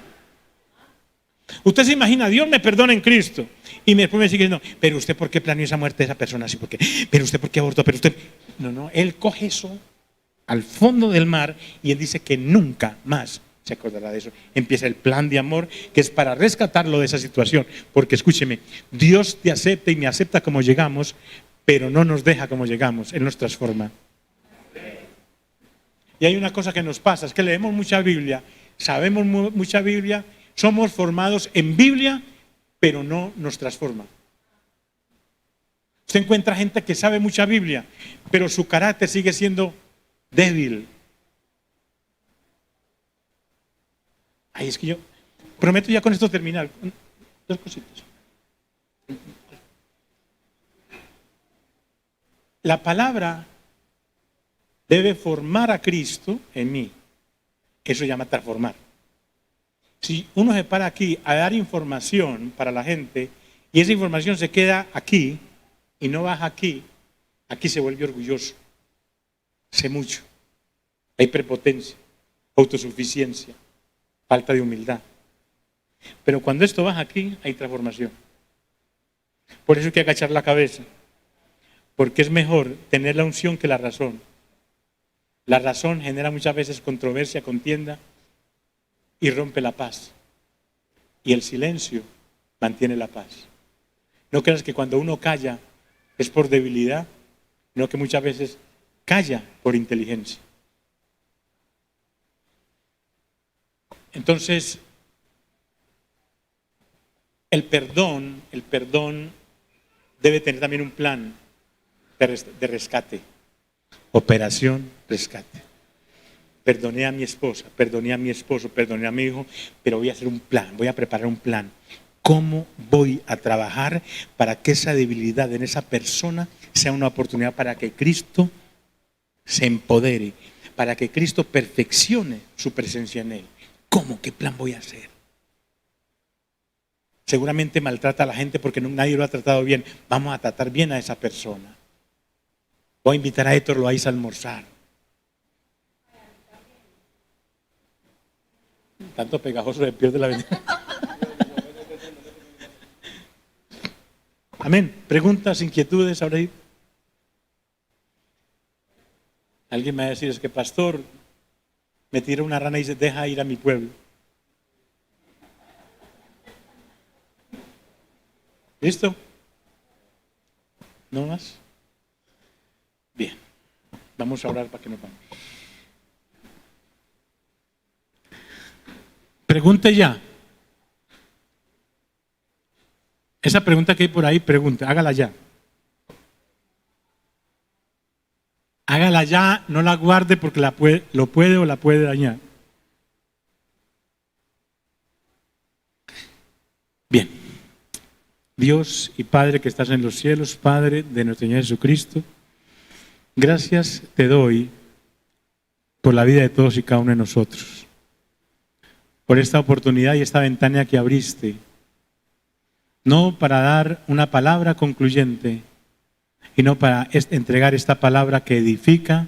Usted se imagina, Dios me perdona en Cristo. Y después me sigue diciendo, pero usted por qué planeó esa muerte de esa persona así, ¿por qué? Pero usted por qué abortó, pero usted. No, Él coge eso al fondo del mar y Él dice que nunca más se acordará de eso. Empieza el plan de amor que es para rescatarlo de esa situación. Porque escúcheme, Dios te acepta y me acepta como llegamos, pero no nos deja como llegamos, Él nos transforma. Y hay una cosa que nos pasa, es que leemos mucha Biblia, sabemos mucha Biblia, somos formados en Biblia, pero no nos transforma. Usted encuentra gente que sabe mucha Biblia, pero su carácter sigue siendo débil. Ay, es que yo prometo ya con esto terminar. Dos cositas. La palabra debe formar a Cristo en mí. Eso se llama transformar. Si uno se para aquí a dar información para la gente y esa información se queda aquí y no baja aquí, aquí se vuelve orgulloso. Sé mucho. Hay prepotencia, autosuficiencia, falta de humildad. Pero cuando esto baja aquí, hay transformación. Por eso hay que agachar la cabeza. Porque es mejor tener la unción que la razón. La razón genera muchas veces controversia, contienda y rompe la paz. Y el silencio mantiene la paz. No creas que cuando uno calla es por debilidad, no, que muchas veces calla por inteligencia. Entonces, el perdón debe tener también un plan de rescate. Operación rescate. Perdoné a mi esposa, perdoné a mi esposo, perdoné a mi hijo, pero voy a hacer un plan, voy a preparar un plan. ¿Cómo voy a trabajar para que esa debilidad en esa persona sea una oportunidad para que Cristo se empodere, para que Cristo perfeccione su presencia en él? ¿Cómo? ¿Qué plan voy a hacer? Seguramente maltrata a la gente porque nadie lo ha tratado bien. Vamos a tratar bien a esa persona. Voy a invitar a Héctor Loaiza a almorzar. Tanto pegajoso le pierde la bendición. Amén. Preguntas, inquietudes, ahora. Alguien me va a decir, es que pastor, me tira una rana y dice, deja ir a mi pueblo. ¿Listo? ¿No más? Bien. Vamos a orar para que no vamos. Pregunte ya. Esa pregunta que hay por ahí, pregunta, hágala ya. Hágala ya, no la guarde porque lo puede o la puede dañar. Bien. Dios y Padre que estás en los cielos, Padre de nuestro Señor Jesucristo, gracias te doy por la vida de todos y cada uno de nosotros, por esta oportunidad y esta ventana que abriste, no para dar una palabra concluyente, sino para entregar esta palabra que edifica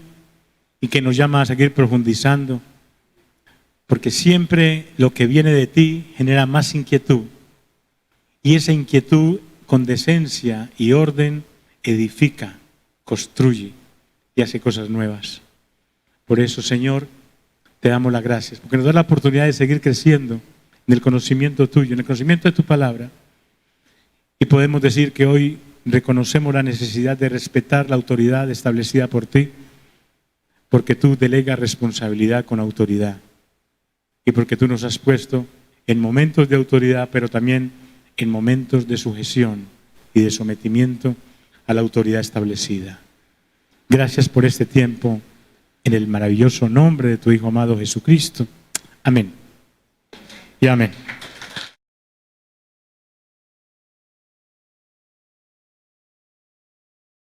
y que nos llama a seguir profundizando, porque siempre lo que viene de ti genera más inquietud. Y esa inquietud con decencia y orden edifica, construye y hace cosas nuevas. Por eso, Señor, te damos las gracias, porque nos da la oportunidad de seguir creciendo en el conocimiento tuyo, en el conocimiento de tu palabra. Y podemos decir que hoy reconocemos la necesidad de respetar la autoridad establecida por ti, porque tú delegas responsabilidad con autoridad. Y porque tú nos has puesto en momentos de autoridad, pero también en momentos de sujeción y de sometimiento a la autoridad establecida. Gracias por este tiempo, en el maravilloso nombre de tu Hijo amado Jesucristo. Amén. Y amén.